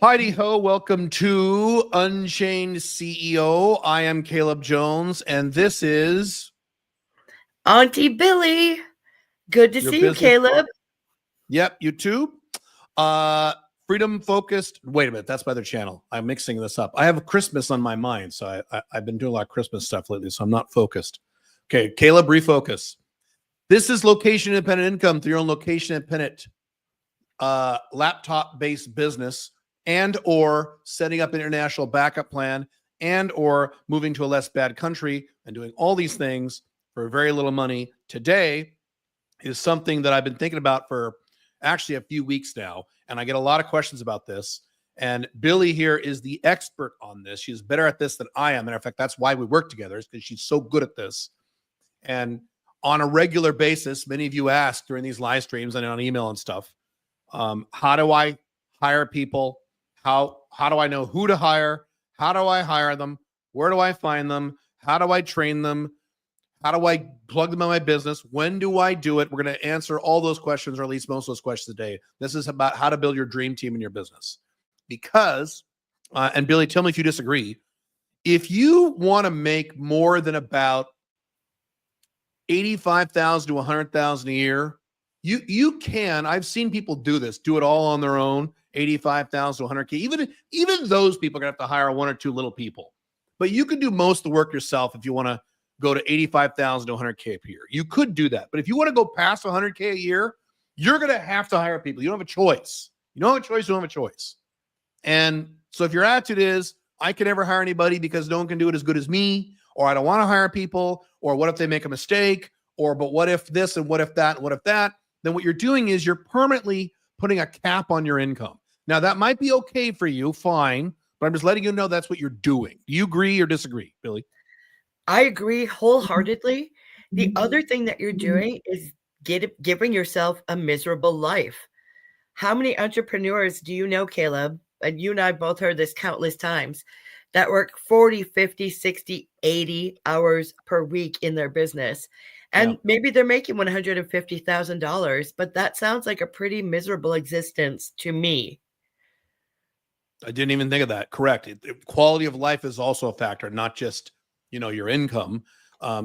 Heidi ho, welcome to Unchained CEO. I am Caleb Jones, and this is Auntie Billie. Good to see you, Caleb. Yep, YouTube. Freedom Focused. Wait a minute, that's my other channel. I'm mixing this up. I have Christmas on my mind, so I've been doing a lot of Christmas stuff lately, so I'm not focused. Okay, Caleb, refocus. This is location independent income through your own location independent laptop-based business, and or setting up an international backup plan, and or moving to a less bad country, and doing all these things for very little money today is something that I've been thinking about for actually a few weeks now. And I get a lot of questions about this. And Billie here is the expert on this. She's better at this than I am. Matter of fact, that's why we work together, is because she's so good at this. And on a regular basis, many of you ask during these live streams and on email and stuff, how do I hire people? How do I know who to hire? How do I hire them? Where do I find them? How do I train them? How do I plug them in my business? When do I do it? We're going to answer all those questions, or at least most of those questions today. This is about how to build your dream team in your business. Because, and Billie, tell me if you disagree, if you want to make more than about $85,000 to $100,000 a year, you can. I've seen people do this, do it all on their own, 85,000 to 100K. Even those people are going to have to hire one or two little people. But you can do most of the work yourself if you want to go to 85,000 to 100K per year. You could do that. But if you want to go past 100K a year, you're going to have to hire people. You don't have a choice. You don't have a choice. You don't have a choice. And so if your attitude is, I can never hire anybody because no one can do it as good as me, or I don't want to hire people, or what if they make a mistake, or but what if this and what if that and what if that, then what you're doing is you're permanently putting a cap on your income. Now, that might be okay for you, fine, but I'm just letting you know that's what you're doing. Do you agree or disagree, Billie? I agree wholeheartedly. The other thing that you're doing is giving yourself a miserable life. How many entrepreneurs do you know, Caleb? And you and I both heard this countless times, that work 40, 50, 60, 80 hours per week in their business. And maybe they're making $150,000, but that sounds like a pretty miserable existence to me. I didn't even think of that. Correct. Quality of life is also a factor, not just, your income.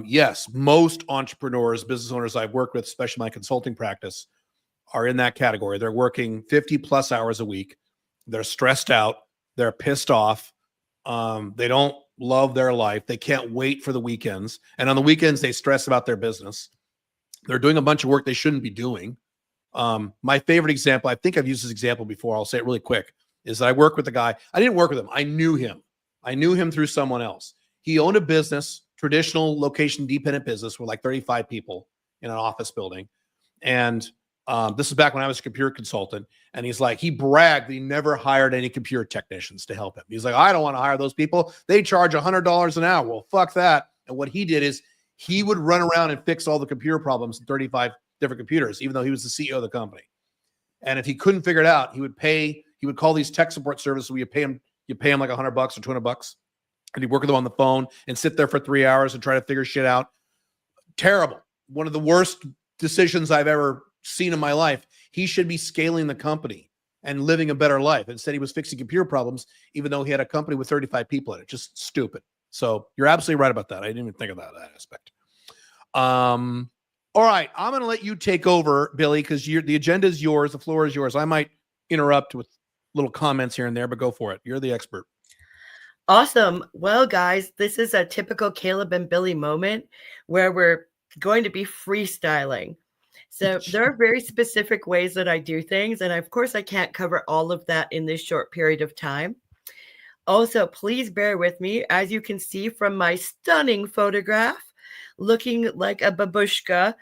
Yes, most entrepreneurs, business owners I've worked with, especially my consulting practice, are in that category. They're working 50 plus hours a week. They're stressed out. They're pissed off. They don't love their life. They can't wait for the weekends. And on the weekends, they stress about their business. They're doing a bunch of work they shouldn't be doing. My favorite example, I think I've used this example before, I'll say it really quick, is that I work with a guy. I didn't work with him. I knew him. I knew him through someone else. He owned a business, traditional location dependent business with like 35 people in an office building. And this is back when I was a computer consultant. And he's like, he bragged that he never hired any computer technicians to help him. He's like, I don't want to hire those people. They charge $100 an hour. Well, fuck that. And what he did is he would run around and fix all the computer problems in 35 different computers, even though he was the CEO of the company. And if he couldn't figure it out, he would call these tech support services where you pay him like $100 or $200. And he'd work with them on the phone and sit there for 3 hours and try to figure shit out. Terrible. One of the worst decisions I've ever seen in my life. He should be scaling the company and living a better life. Instead, he was fixing computer problems, even though he had a company with 35 people in it. Just stupid. So you're absolutely right about that. I didn't even think about that aspect. All right. I'm going to let you take over, Billie, because the agenda is yours. The floor is yours. I might interrupt with little comments here and there, but go for it. You're the expert. Awesome. Well, guys, this is a typical Caleb and Billie moment where we're going to be freestyling. So there are very specific ways that I do things. And of course, I can't cover all of that in this short period of time. Also, please bear with me. As you can see from my stunning photograph, looking like a babushka,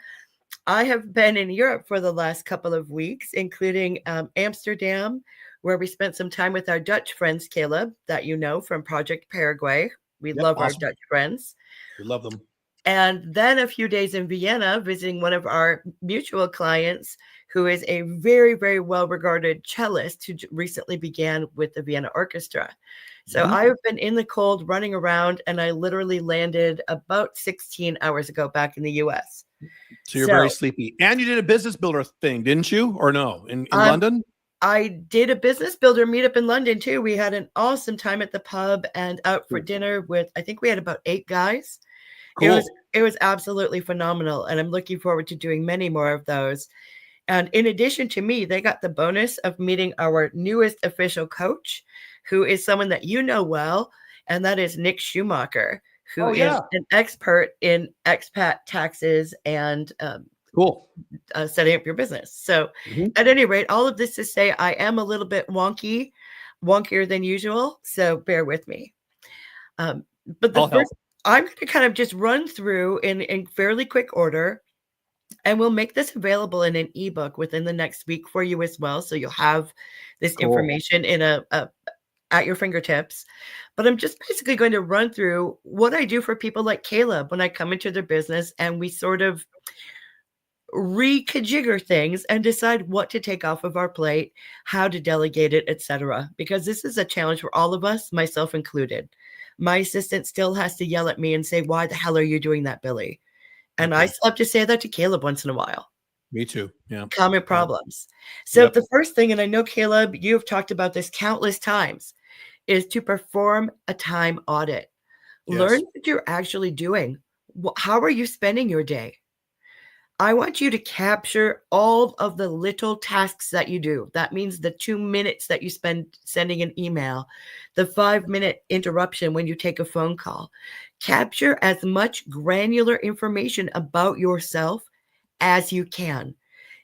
I have been in Europe for the last couple of weeks, including Amsterdam, where we spent some time with our Dutch friends, Caleb, that you know from Project Paraguay. We love awesome. Our Dutch friends. We love them. And then a few days in Vienna, visiting one of our mutual clients, who is a very, very well-regarded cellist who recently began with the Vienna Orchestra. So I've been in the cold running around, and I literally landed about 16 hours ago back in the U.S. So you're very sleepy. And you did a business builder thing, didn't you? Or no? In London? I did a business builder meetup in London too. We had an awesome time at the pub and out for Cool. dinner with, I think we had about 8 guys. Cool. It was absolutely phenomenal. And I'm looking forward to doing many more of those. And in addition to me, they got the bonus of meeting our newest official coach, who is someone that you know well, and that is Nick Schumacher, who Oh, is yeah. an expert in expat taxes and Cool. setting up your business. So Mhm. at any rate, all of this to say I am a little bit wonkier than usual. So bear with me. But the I'll help. first, I'm going to kind of just run through in fairly quick order, and we'll make this available in an ebook within the next week for you as well. So you'll have this Cool. information in a at your fingertips. But I'm just basically going to run through what I do for people like Caleb when I come into their business and we sort of reconfigure things and decide what to take off of our plate, how to delegate it, etc. Because this is a challenge for all of us, myself included. My assistant still has to yell at me and say, "Why the hell are you doing that, Billy?" And I Okay. still have to say that to Caleb once in a while. Me too. Yeah. Common Yep. problems. So Yep. the first thing, and I know Caleb, you've talked about this countless times, is to perform a time audit. Learn Yes. what you're actually doing. How are you spending your day? I want you to capture all of the little tasks that you do. That means the 2 minutes that you spend sending an email, the 5-minute interruption when you take a phone call. Capture as much granular information about yourself as you can.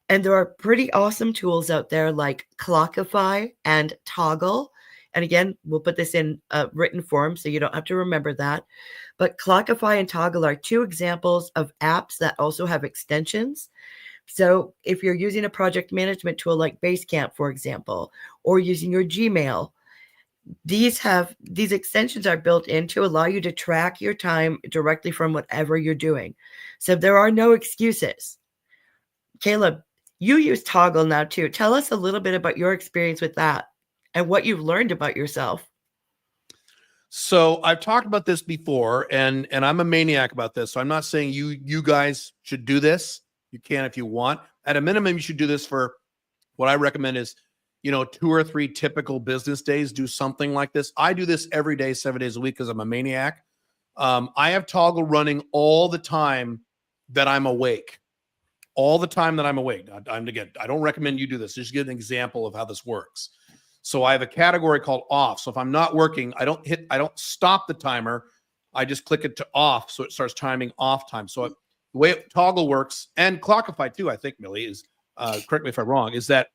And there are pretty awesome tools out there like Clockify and Toggle. And again, we'll put this in a written form so you don't have to remember that. But Clockify and Toggle are 2 examples of apps that also have extensions. So if you're using a project management tool like Basecamp, for example, or using your Gmail, these extensions are built in to allow you to track your time directly from whatever you're doing. So there are no excuses. Caleb, you use Toggle now too. Tell us a little bit about your experience with that and what you've learned about yourself. So I've talked about this before, and I'm a maniac about this. So I'm not saying you guys should do this. You can if you want. At a minimum, you should do this for what I recommend is, 2 or 3 typical business days. Do something like this. I do this every day, 7 days a week because I'm a maniac. I have Toggle running all the time that I'm awake. All the time that I'm awake. Again, I don't recommend you do this. Just give an example of how this works. So I have a category called off. So if I'm not working, I don't stop the timer. I just click it to off. So it starts timing off time. So the way Toggle works, and Clockify too, I think, Millie, is, correct me if I'm wrong, is that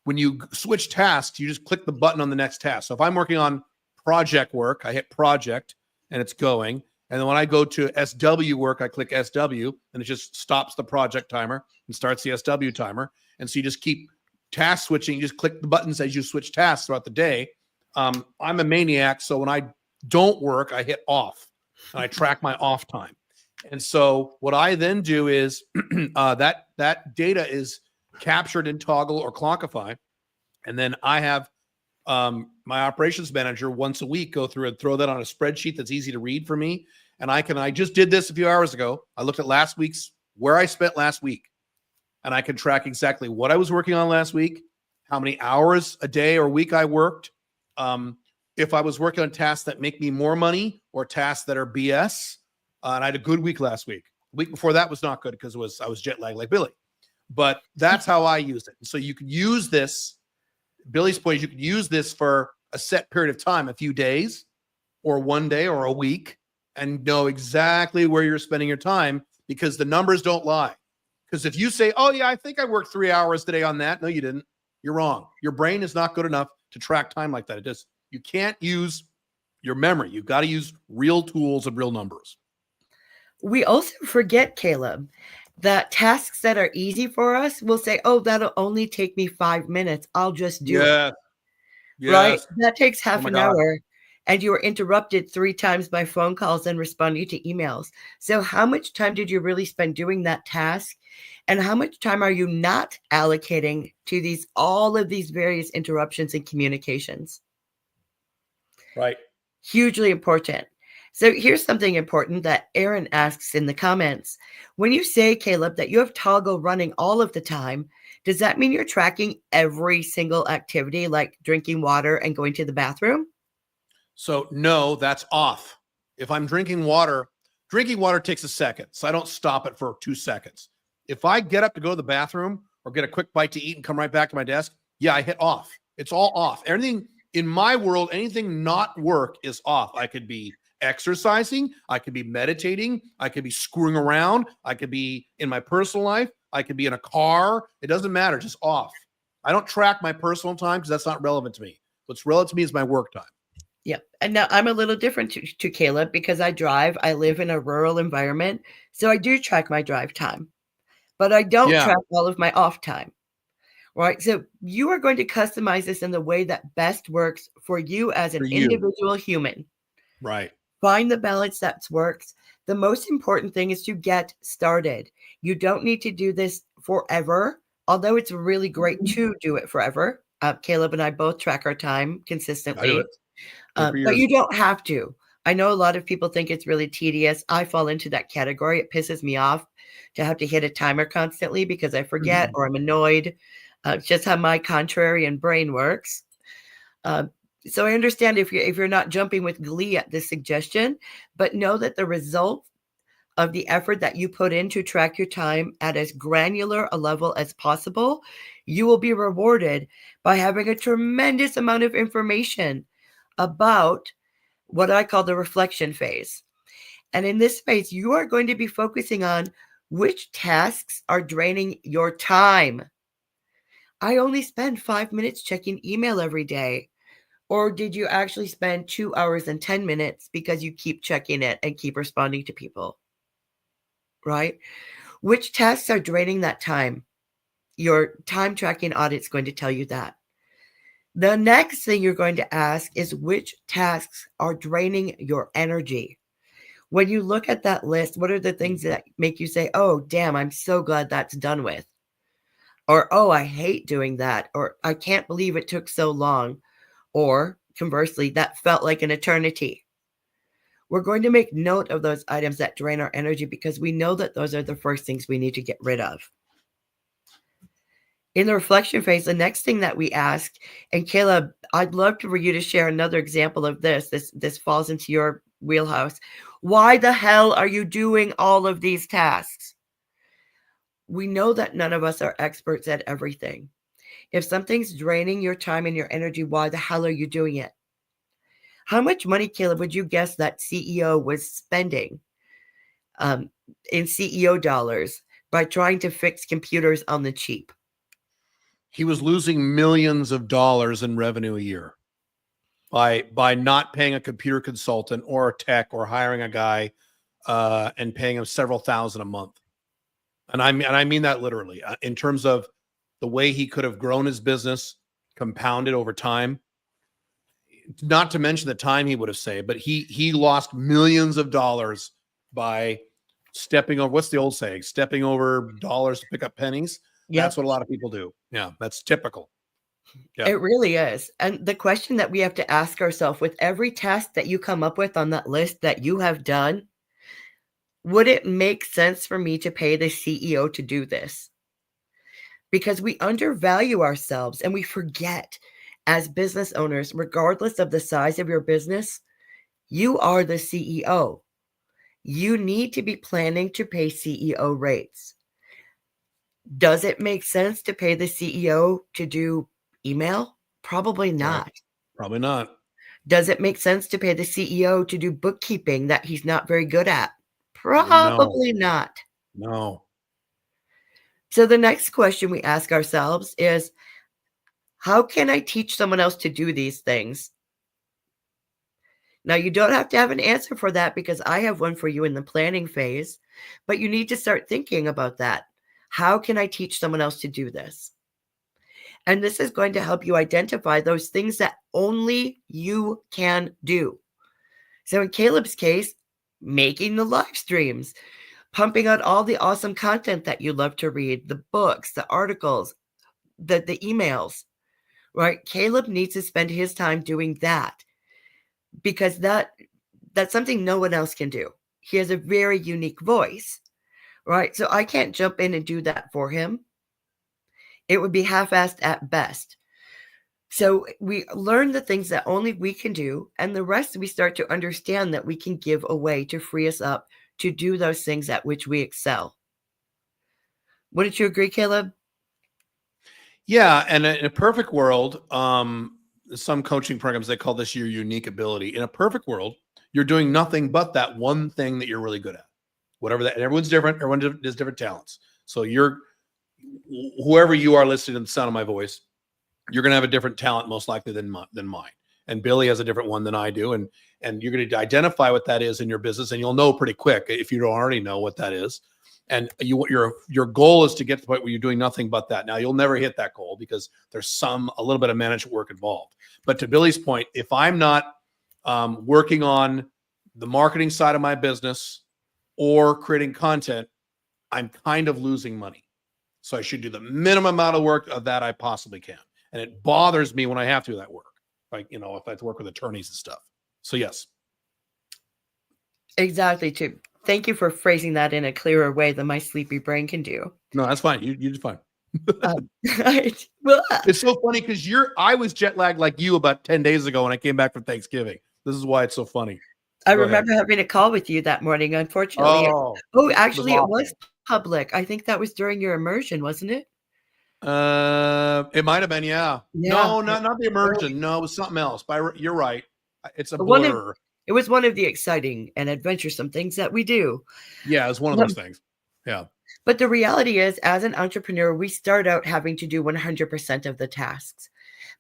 when you switch tasks, you just click the button on the next task. So if I'm working on project work, I hit project and it's going. And then when I go to SW work, I click SW and it just stops the project timer and starts the SW timer. And so you just keep task switching. You just click the buttons as you switch tasks throughout the day. I'm a maniac. So when I don't work, I hit off and I track my off time. And so what I then do is that data is captured in Toggle or Clockify. And then I have my operations manager once a week go through and throw that on a spreadsheet that's easy to read for me. And I just did this a few hours ago. I looked at last week's, where I spent last week, and I can track exactly what I was working on last week, how many hours a day or week I worked. If I was working on tasks that make me more money or tasks that are BS. And I had a good week last week. The week before that was not good because I was jet lagged like Billy. But that's how I used it. So you can use this, Billy's point is you can use this for a set period of time, a few days or one day or a week, and know exactly where you're spending your time because the numbers don't lie. Because if you say, oh yeah, I think I worked 3 hours today on that. No, you didn't. You're wrong. Your brain is not good enough to track time like that. You can't use your memory. You've got to use real tools and real numbers. We also forget, Caleb, that tasks that are easy for us will say, oh, that'll only take me 5 minutes. I'll just do it. Yes. Right? That takes half my an God. hour. And you were interrupted 3 times by phone calls and responding to emails. So how much time did you really spend doing that task? And how much time are you not allocating to all of these various interruptions and communications? Right. Hugely important. So here's something important that Aaron asks in the comments. When you say, Caleb, that you have Toggle running all of the time, Does that mean you're tracking every single activity, like drinking water and going to the bathroom? So no, that's off. If I'm drinking water takes a second. So I don't stop it for 2 seconds. If I get up to go to the bathroom or get a quick bite to eat and come right back to my desk, yeah, I hit off. It's all off. Everything in my world, anything not work is off. I could be exercising, I could be meditating, I could be screwing around, I could be in my personal life, I could be in a car. It doesn't matter, just off. I don't track my personal time because that's not relevant to me. What's relevant to me is my work time. Yeah. And now I'm a little different to Caleb because I drive. I live in a rural environment. So I do track my drive time, but I don't track all of my off time. Right. So you are going to customize this in the way that best works for you as an individual human. Right. Find the balance that works. The most important thing is to get started. You don't need to do this forever, although it's really great to do it forever. Caleb and I both track our time consistently. I do it. But you don't have to. I know a lot of people think it's really tedious. I fall into that category. It pisses me off to have to hit a timer constantly because I forget or I'm annoyed. It's just how my contrarian brain works. So I understand if you're not jumping with glee at this suggestion, but know that the result of the effort that you put in to track your time at as granular a level as possible, you will be rewarded by having a tremendous amount of information about what I call the reflection phase. And in this phase, you are going to be focusing on which tasks are draining your time. I only spend 5 minutes checking email every day. Or did you actually spend 2 hours and 10 minutes because you keep checking it and keep responding to people? Right? Which tasks are draining that time? Your time tracking audit is going to tell you that. The next thing you're going to ask is which tasks are draining your energy? When you look at that list, what are the things that make you say, oh, damn, I'm so glad that's done with? Or, oh, I hate doing that. Or I can't believe it took so long. Or conversely, that felt like an eternity. We're going to make note of those items that drain our energy because we know that those are the first things we need to get rid of. In the reflection phase, the next thing that we ask, and Caleb, I'd love for you to share another example of this. This falls into your wheelhouse. Why the hell are you doing all of these tasks? We know that none of us are experts at everything. If something's draining your time and your energy, why the hell are you doing it? How much money, Caleb, would you guess that CEO was spending in CEO dollars by trying to fix computers on the cheap? He was losing millions of dollars in revenue a year by not paying a computer consultant or a tech or hiring a guy and paying him several thousand a month. And I mean that literally in terms of the way he could have grown his business, compounded over time. Not to mention the time he would have saved, but he lost millions of dollars by stepping over. What's the old saying? Stepping over dollars to pick up pennies. Yep. That's what a lot of people do. Yeah, that's typical. Yep. It really is. And the question that we have to ask ourselves with every task that you come up with on that list that you have done, would it make sense for me to pay the CEO to do this? Because we undervalue ourselves and we forget as business owners, regardless of the size of your business, you are the CEO. You need to be planning to pay CEO rates. Does it make sense to pay the CEO to do email? Probably not. Right. Probably not. Does it make sense to pay the CEO to do bookkeeping that he's not very good at? Probably not. No. So the next question we ask ourselves is, how can I teach someone else to do these things? Now, you don't have to have an answer for that because I have one for you in the planning phase, but you need to start thinking about that. How can I teach someone else to do this? And this is going to help you identify those things that only you can do. So in Caleb's case, making the live streams, pumping out all the awesome content that you love to read, the books, the articles, the emails, right? Caleb needs to spend his time doing that because that's something no one else can do. He has a very unique voice, right? So I can't jump in and do that for him. It would be half-assed at best. So we learn the things that only we can do, and the rest we start to understand that we can give away to free us up to do those things at which we excel. Wouldn't you agree, Caleb? Yeah, and in a perfect world, some coaching programs, they call this your unique ability. In a perfect world, you're doing nothing but that one thing that you're really good at. Whatever that, and everyone's different. Everyone has different talents. So whoever you are listening to the sound of my voice, you're going to have a different talent most likely than mine. And Billy has a different one than I do. And you're going to identify what that is in your business, and you'll know pretty quick if you don't already know what that is. And your goal is to get to the point where you're doing nothing but that. Now, you'll never hit that goal because there's a little bit of management work involved. But to Billy's point, if I'm not working on the marketing side of my business or creating content, I'm kind of losing money. So I should do the minimum amount of work of that I possibly can. And it bothers me when I have to do that work. Like, if I have to work with attorneys and stuff. So yes. Exactly, too. Thank you for phrasing that in a clearer way than my sleepy brain can do. No, that's fine. You did fine. Well, it's so funny because I was jet lagged like you about 10 days ago when I came back from Thanksgiving. This is why it's so funny. I remember having a call with you that morning, unfortunately. Actually, it was public. I think that was during your immersion, wasn't it? It might have been, yeah. No, not the immersion. No, it was something else. You're right. It's a blur. It was one of the exciting and adventuresome things that we do. Yeah, it's one of those things. Yeah. But the reality is, as an entrepreneur, we start out having to do 100% of the tasks.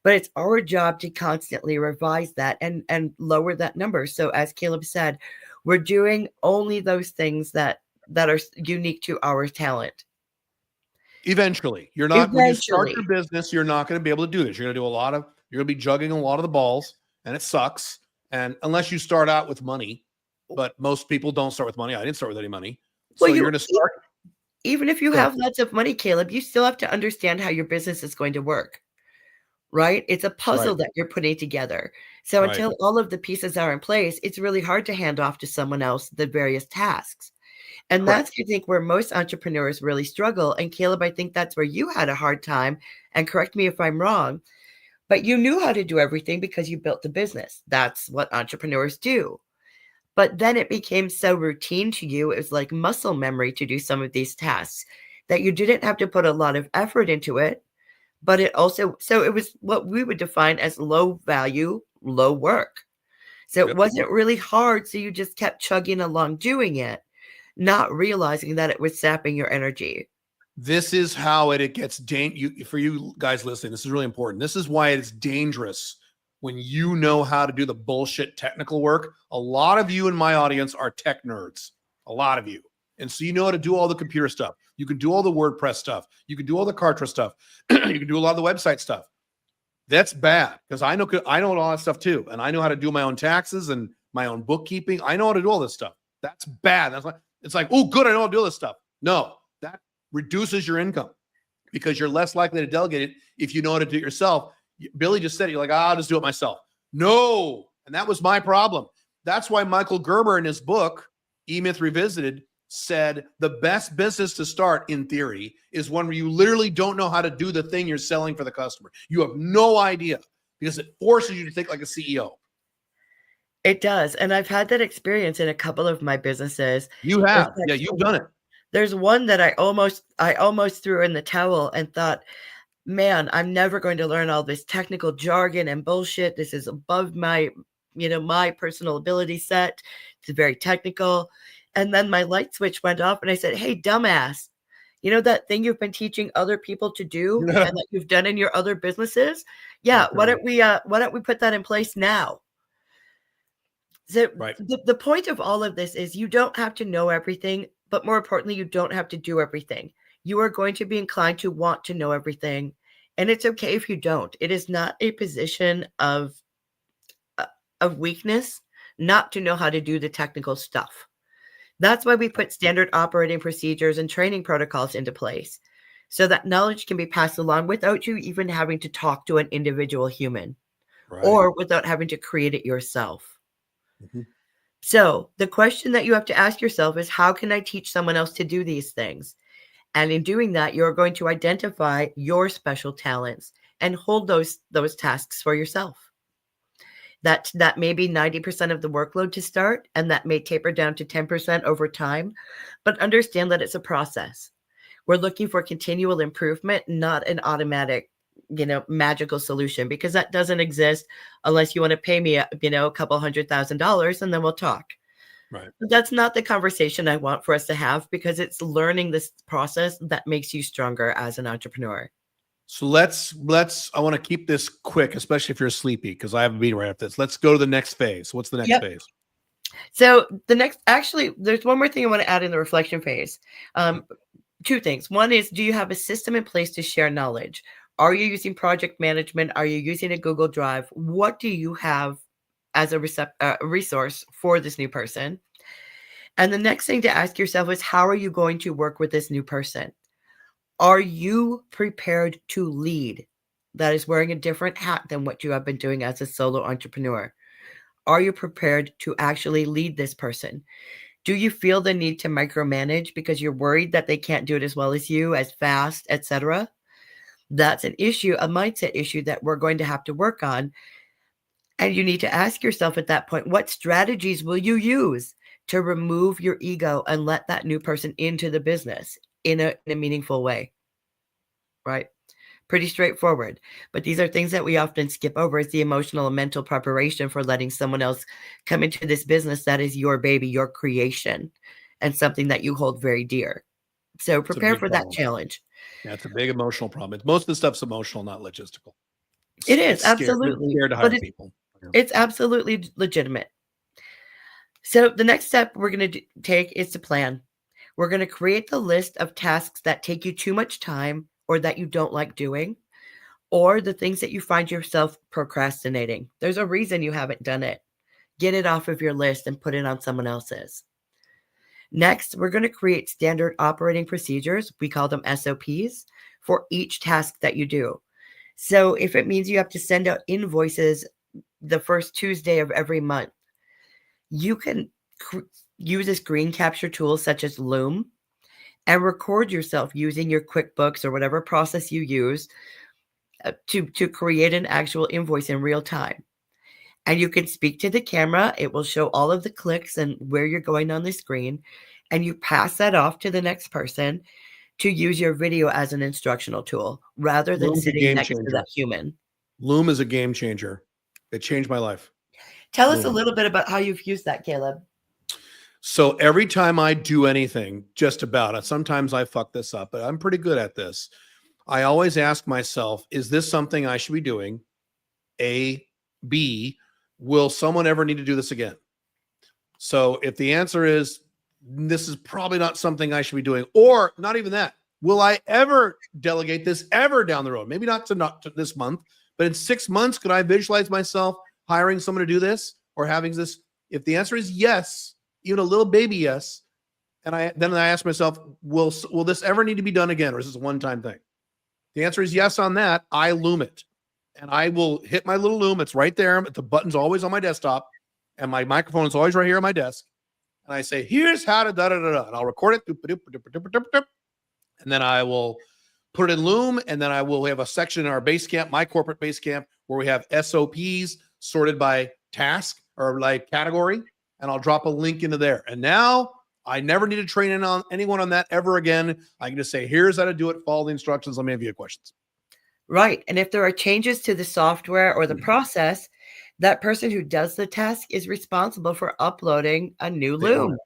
But it's our job to constantly revise that and lower that number. So as Caleb said, we're doing only those things that are unique to our talent. Eventually, when you start your business, you're not going to be able to do this. You're going to be juggling a lot of the balls, and it sucks. And unless you start out with money, but most people don't start with money. I didn't start with any money. So you're going to start. Even if you have lots of money, Caleb, you still have to understand how your business is going to work, right? It's a puzzle that you're putting together. So until all of the pieces are in place, it's really hard to hand off to someone else the various tasks. And that's, I think, where most entrepreneurs really struggle. And Caleb, I think that's where you had a hard time. And correct me if I'm wrong, but you knew how to do everything because you built the business. That's what entrepreneurs do. But then it became so routine to you. It was like muscle memory to do some of these tasks that you didn't have to put a lot of effort into it. But it also, so it was what we would define as low value, low work. So it wasn't really hard. So you just kept chugging along doing it, not realizing that it was sapping your energy. This is how it gets for you guys listening. This is really important. This is why it's dangerous when you know how to do the bullshit technical work. A lot of you in my audience are tech nerds, a lot of you. And so you know how to do all the computer stuff. You can do all the WordPress stuff. You can do all the Kartra stuff. You can do a lot of the website stuff. That's bad because I know all that stuff too. And I know how to do my own taxes and my own bookkeeping. I know how to do all this stuff. That's bad. It's like, oh, good, I know how to do all this stuff. No, that reduces your income because you're less likely to delegate it if you know how to do it yourself. Billy just said it. You're like, I'll just do it myself. No. And that was my problem. That's why Michael Gerber in his book, E-Myth Revisited, said the best business to start in theory is one where you literally don't know how to do the thing you're selling for the customer. You have no idea because it forces you to think like a CEO. It does. And I've had that experience in a couple of my businesses. You have. Yeah, you've done it. There's one that I almost threw in the towel and thought, man, I'm never going to learn all this technical jargon and bullshit. This is above my personal ability set. It's very technical. And then my light switch went off and I said, hey, dumbass, you know that thing you've been teaching other people to do and that you've done in your other businesses? Yeah. Why don't we put that in place now? So the point of all of this is you don't have to know everything, but more importantly, you don't have to do everything. You are going to be inclined to want to know everything. And it's okay if you don't. It is not a position of weakness not to know how to do the technical stuff. That's why we put standard operating procedures and training protocols into place so that knowledge can be passed along without you even having to talk to an individual human or without having to create it yourself. Mm-hmm. So the question that you have to ask yourself is, how can I teach someone else to do these things? And in doing that, you're going to identify your special talents and hold those tasks for yourself. That may be 90% of the workload to start, and that may taper down to 10% over time. But understand that it's a process. We're looking for continual improvement, not an automatic, magical solution, because that doesn't exist unless you want to pay me, a couple $100,000, and then we'll talk. Right. But that's not the conversation I want for us to have, because it's learning this process that makes you stronger as an entrepreneur. So I want to keep this quick, especially if you're sleepy, because I have a meeting right after this. Let's go to the next phase. What's the next phase? So there's one more thing I want to add in the reflection phase. Two things. One is, do you have a system in place to share knowledge? Are you using project management? Are you using a Google Drive? What do you have as a resource for this new person? And the next thing to ask yourself is, how are you going to work with this new person? Are you prepared to lead? That is wearing a different hat than what you have been doing as a solo entrepreneur. Are you prepared to actually lead this person? Do you feel the need to micromanage because you're worried that they can't do it as well as you, as fast, etc.? That's an issue, a mindset issue that we're going to have to work on. And you need to ask yourself at that point, what strategies will you use to remove your ego and let that new person into the business in a meaningful way? Right? Pretty straightforward. But these are things that we often skip over, is the emotional and mental preparation for letting someone else come into this business that is your baby, your creation, and something that you hold very dear. So prepare for that challenge. Yeah, it's a big emotional problem. Most of the stuff's emotional, not logistical. It is, absolutely. Scared to hire people. It's absolutely legitimate. So the next step we're going to take is to plan. We're going to create the list of tasks that take you too much time, or that you don't like doing, or the things that you find yourself procrastinating. There's a reason you haven't done it. Get it off of your list and put it on someone else's. Next, we're going to create standard operating procedures. We call them SOPs for each task that you do. So if it means you have to send out invoices the first Tuesday of every month, you can use a screen capture tool such as Loom and record yourself using your QuickBooks or whatever process you use to create an actual invoice in real time. And you can speak to the camera. It will show all of the clicks and where you're going on the screen. And you pass that off to the next person to use your video as an instructional tool rather than sitting next to that human. Loom is a game changer. It changed my life. Tell us a little bit about how you've used that, Caleb. So every time I do anything, just about it, sometimes I fuck this up, but I'm pretty good at this. I always ask myself, is this something I should be doing? A, B, will someone ever need to do this again? So if the answer is, this is probably not something I should be doing, or not even that, will I ever delegate this ever down the road? Maybe not to this month, but in 6 months, could I visualize myself hiring someone to do this or having this? If the answer is yes, even a little baby yes, and then I ask myself, will this ever need to be done again, or is this a one-time thing? The answer is yes on that. I Loom it, and I will hit my little Loom. It's right there. The button's always on my desktop, and my microphone is always right here on my desk. And I say, here's how to da-da-da-da, and I'll record it, and then I will put it in Loom, and then I will have a section in our Basecamp, my corporate Basecamp, where we have SOPs sorted by task or like category, and I'll drop a link into there. And now I never need to train anyone on that ever again. I can just say, here's how to do it. Follow the instructions. Let me have your questions. Right. And if there are changes to the software or the process, that person who does the task is responsible for uploading a new Loom.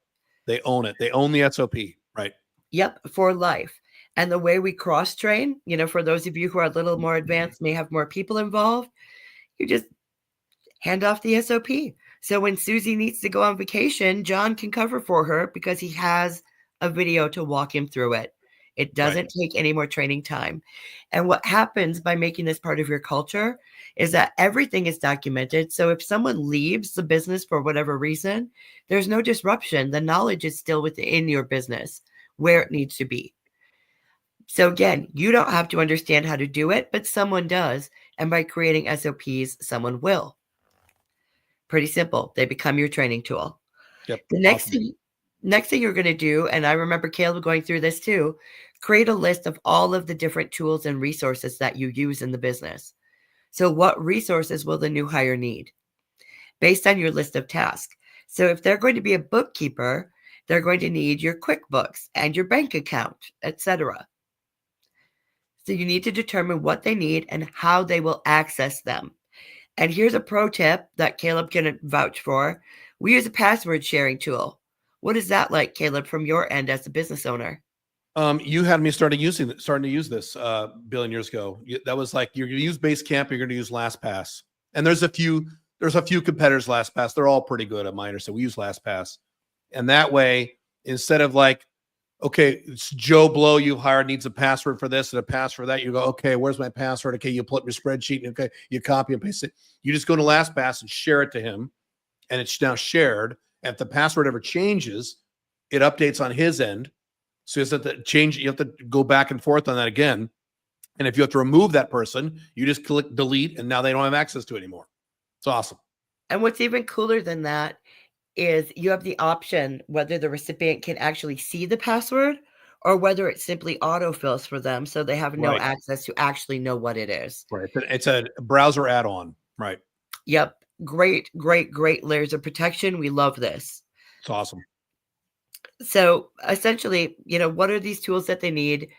They own it. They own the SOP. Right. Yep. For life. And the way we cross train, for those of you who are a little more advanced, may have more people involved, you just hand off the SOP. So when Susie needs to go on vacation, John can cover for her because he has a video to walk him through it. It doesn't take any more training time. And what happens by making this part of your culture is that everything is documented. So if someone leaves the business for whatever reason, there's no disruption. The knowledge is still within your business where it needs to be. So again, you don't have to understand how to do it, but someone does. And by creating SOPs, someone will. Pretty simple. They become your training tool. Yep. The next thing you're going to do, and I remember Caleb going through this too, Create a list of all of the different tools and resources that you use in the business. So what resources will the new hire need based on your list of tasks? So if they're going to be a bookkeeper, they're going to need your QuickBooks and your bank account, etc. So you need to determine what they need and how they will access them. And here's a pro tip that Caleb can vouch for. We use a password sharing tool. What is that like, Caleb, from your end as a business owner? You had me starting to use this billion years ago. That was like, you're going to use Basecamp, you're going to use LastPass, and there's a few competitors LastPass. They're all pretty good at mine, so we use LastPass, and that way, instead of like, okay, it's Joe Blow you've hired needs a password for this and a password for that, you go, okay, where's my password? Okay, you pull up your spreadsheet, and okay, you copy and paste it. You just go to LastPass and share it to him, and it's now shared. And if the password ever changes, it updates on his end. So you have to change, you have to go back and forth on that again. And if you have to remove that person, you just click delete, and now they don't have access to it anymore. It's awesome. And what's even cooler than that is you have the option whether the recipient can actually see the password or whether it simply autofills for them so they have no access to actually know what it is. Right. It's a browser add-on. Right. Yep. Great layers of protection. We love this. It's awesome. So essentially, what are these tools that they need?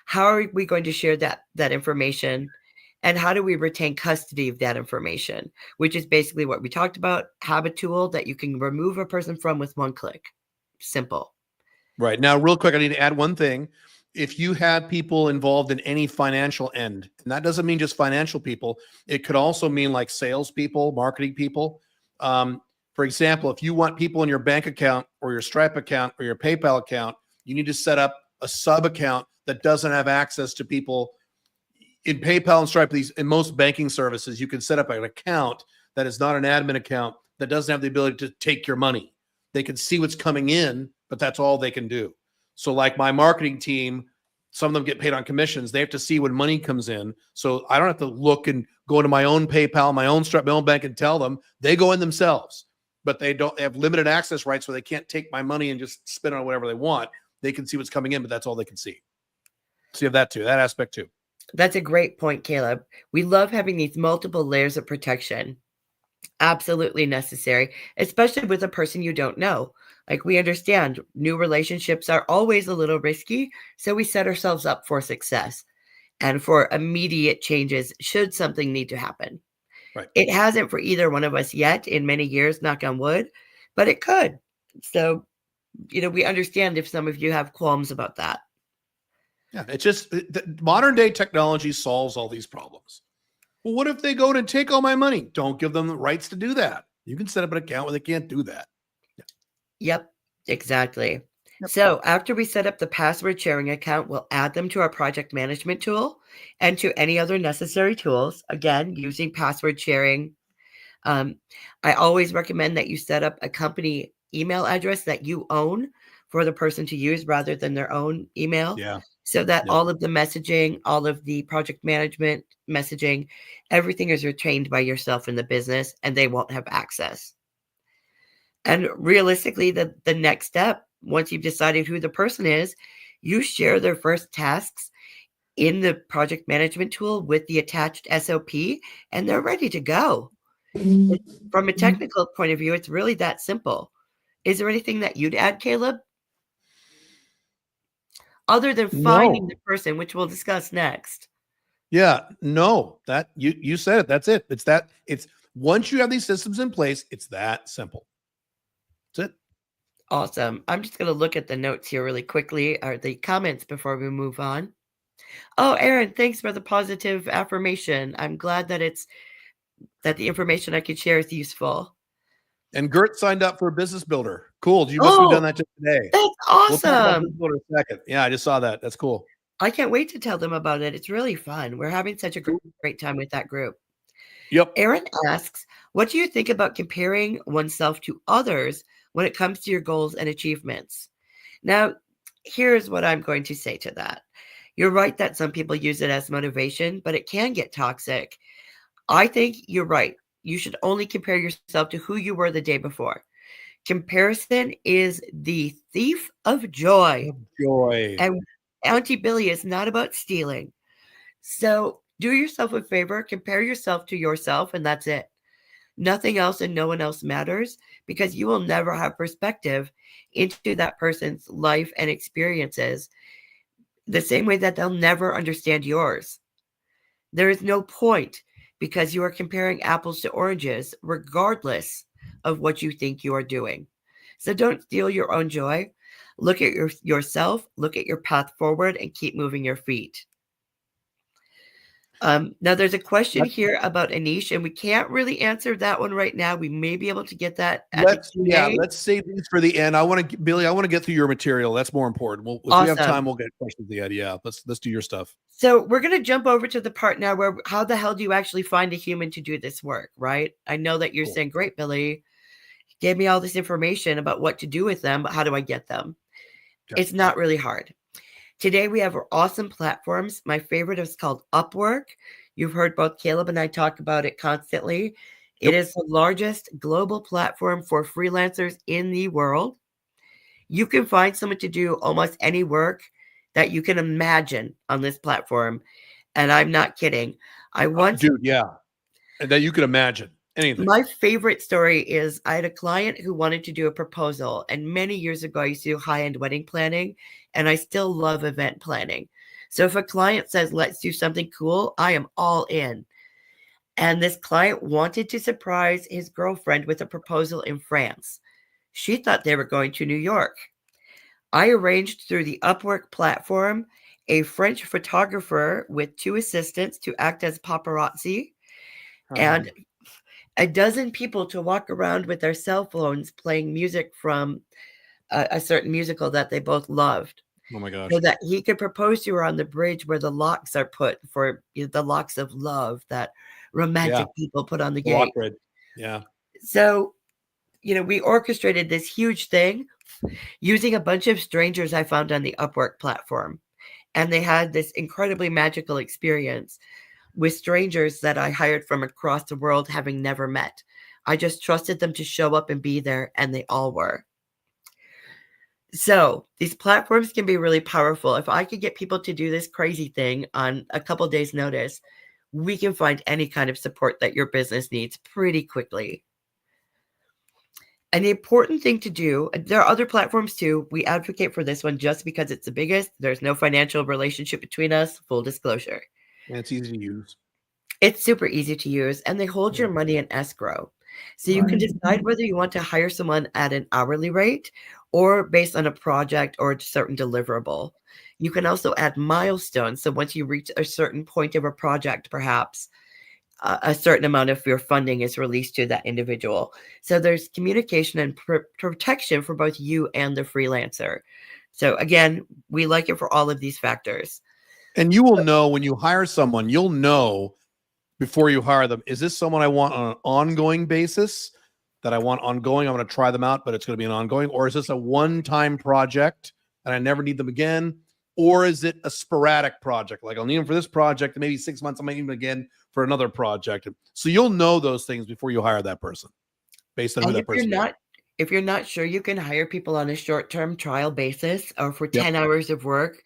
How are we going to share that information? And how do we retain custody of that information? Which is basically what we talked about. Have a tool that you can remove a person from with one click. Simple. Right. Now, real quick, I need to add one thing. If you have people involved in any financial end, and that doesn't mean just financial people, it could also mean like salespeople, marketing people. For example, if you want people in your bank account or your Stripe account or your PayPal account, you need to set up a sub account that doesn't have access to people. In PayPal and Stripe, in most banking services, you can set up an account that is not an admin account that doesn't have the ability to take your money. They can see what's coming in, but that's all they can do. So like my marketing team, some of them get paid on commissions. They have to see when money comes in. So I don't have to look and go into my own PayPal, my own Stripe, my own bank and tell them. They go in themselves, but they have limited access rights, so they can't take my money and just spend it on whatever they want. They can see what's coming in, but that's all they can see. So you have that too, that aspect too. That's a great point, Caleb. We love having these multiple layers of protection. Absolutely necessary, especially with a person you don't know. Like, we understand new relationships are always a little risky, so we set ourselves up for success and for immediate changes should something need to happen. Right. It hasn't for either one of us yet in many years, knock on wood, but it could. So, we understand if some of you have qualms about that. Yeah, it's just modern day technology solves all these problems. Well, what if they go to take all my money? Don't give them the rights to do that. You can set up an account where they can't do that. Yeah. Yep, exactly. Yep. So after we set up the password sharing account, we'll add them to our project management tool and to any other necessary tools, again, using password sharing. I always recommend that you set up a company email address that you own for the person to use rather than their own email. Yeah. So that all of the messaging, all of the project management messaging, everything is retained by yourself in the business and they won't have access. And realistically, the next step, once you've decided who the person is, you share their first tasks in the project management tool with the attached SOP, and they're ready to go. From a technical point of view, it's really that simple. Is there anything that you'd add, Caleb? Other than finding the person, which we'll discuss next. Yeah, no, that you said it. That's it. It's once you have these systems in place, it's that simple. That's it. Awesome. I'm just going to look at the notes here really quickly, or the comments before we move on. Oh, Aaron, thanks for the positive affirmation. I'm glad that the information I could share is useful. And Gert signed up for a business builder. Cool. You must have done that just today. That's awesome. We'll talk about business builder in a second. Yeah, I just saw that. That's cool. I can't wait to tell them about it. It's really fun. We're having such a great time with that group. Yep. Aaron asks, what do you think about comparing oneself to others when it comes to your goals and achievements? Now, here's what I'm going to say to that. You're right that some people use it as motivation, but it can get toxic. I think you're right. You should only compare yourself to who you were the day before. Comparison is the thief of joy. Joy. And Auntie Billie is not about stealing. So do yourself a favor, compare yourself to yourself, and that's it. Nothing else and no one else matters, because you will never have perspective into that person's life and experiences the same way that they'll never understand yours. There is no point, because you are comparing apples to oranges, regardless of what you think you are doing. So don't steal your own joy. Look at yourself, look at your path forward, and keep moving your feet. Now there's a question here about a niche, and we can't really answer that one right now. We may be able to get that at the Q&A. Let's save these for the end. Billy, I want to get through your material. That's more important. If we have time, we'll get questions at the end. Yeah, let's do your stuff. So we're going to jump over to the part now where how the hell do you actually find a human to do this work, right? I know that you're saying, great, Billy, gave me all this information about what to do with them, but how do I get them? Okay. It's not really hard. Today, we have awesome platforms. My favorite is called Upwork. You've heard both Caleb and I talk about it constantly. Yep. It is the largest global platform for freelancers in the world. You can find someone to do almost any work that you can imagine on this platform. And I'm not kidding. And that you could imagine. Anything. My favorite story is I had a client who wanted to do a proposal, and many years ago I used to do high-end wedding planning, and I still love event planning. So if a client says, let's do something cool, I am all in. And this client wanted to surprise his girlfriend with a proposal in France. She thought they were going to New York. I arranged through the Upwork platform a French photographer with 2 assistants to act as paparazzi, and a dozen people to walk around with their cell phones playing music from a certain musical that they both loved. Oh my gosh. So that he could propose to her on the bridge where the locks are put for the locks of love that romantic people put on the gate. Yeah. So, we orchestrated this huge thing using a bunch of strangers I found on the Upwork platform. And they had this incredibly magical experience with strangers that I hired from across the world, having never met. I just trusted them to show up and be there, and they all were. So these platforms can be really powerful. If I could get people to do this crazy thing on a couple days' notice, we can find any kind of support that your business needs pretty quickly. And the important thing to do, there are other platforms too. We advocate for this one just because it's the biggest. There's no financial relationship between us, full disclosure. And it's easy to use. It's super easy to use, and they hold your money in escrow. So you can decide whether you want to hire someone at an hourly rate or based on a project or a certain deliverable. You can also add milestones. So once you reach a certain point of a project, perhaps a certain amount of your funding is released to that individual. So there's communication and protection for both you and the freelancer. So again, we like it for all of these factors. And you will know when you hire someone, you'll know before you hire them, is this someone I want on an ongoing basis that I want ongoing? I'm going to try them out, but it's going to be an ongoing, or is this a one-time project and I never need them again? Or is it a sporadic project? Like I'll need them for this project and maybe 6 months, I might need them again for another project. So you'll know those things before you hire that person based on who that person is. If you're not sure, you can hire people on a short-term trial basis or for 10 hours of work.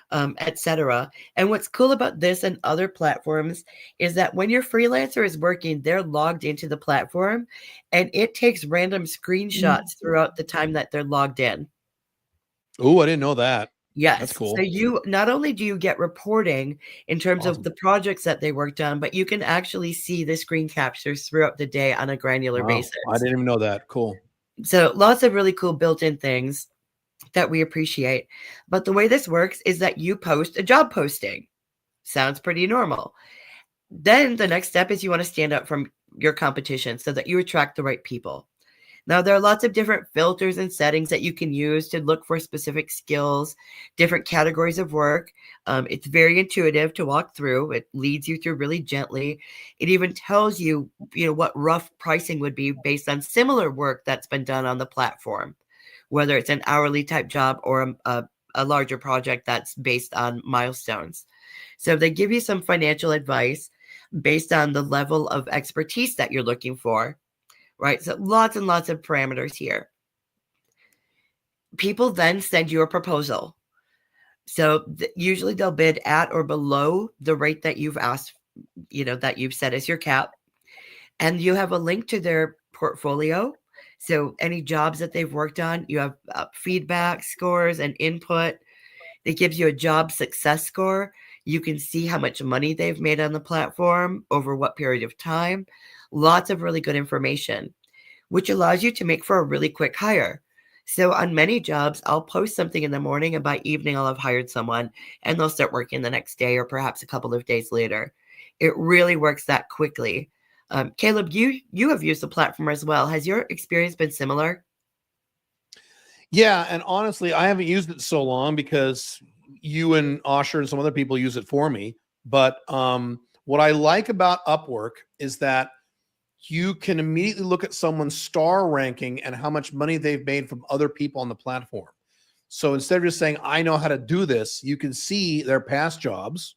Etc. And what's cool about this and other platforms is that when your freelancer is working, they're logged into the platform and it takes random screenshots throughout the time that they're logged in. Oh, I didn't know that. Yes. That's cool. So you not only do you get reporting in terms of the projects that they worked on, but you can actually see the screen captures throughout the day on a granular basis. I didn't even know that. Cool. So lots of really cool built-in things that we appreciate. But the way this works is that you post a job posting. Sounds pretty normal. Then the next step is you want to stand out from your competition so that you attract the right people. Now, there are lots of different filters and settings that you can use to look for specific skills, different categories of work. It's very intuitive to walk through. It leads you through really gently. It even tells you, what rough pricing would be based on similar work that's been done on the platform, whether it's an hourly type job or a larger project that's based on milestones. So they give you some financial advice based on the level of expertise that you're looking for, right? So lots and lots of parameters here. People then send you a proposal. So usually they'll bid at or below the rate that you've asked, that you've set as your cap. And you have a link to their portfolio. So any jobs that they've worked on, you have feedback scores and input. It gives you a job success score. You can see how much money they've made on the platform over what period of time. Lots of really good information, which allows you to make for a really quick hire. So on many jobs, I'll post something in the morning and by evening I'll have hired someone and they'll start working the next day or perhaps a couple of days later. It really works that quickly. Caleb, you have used the platform as well. Has your experience been similar? Yeah, and honestly, I haven't used it so long because you and Osher and some other people use it for me. But what I like about Upwork is that you can immediately look at someone's star ranking and how much money they've made from other people on the platform. So instead of just saying, I know how to do this, you can see their past jobs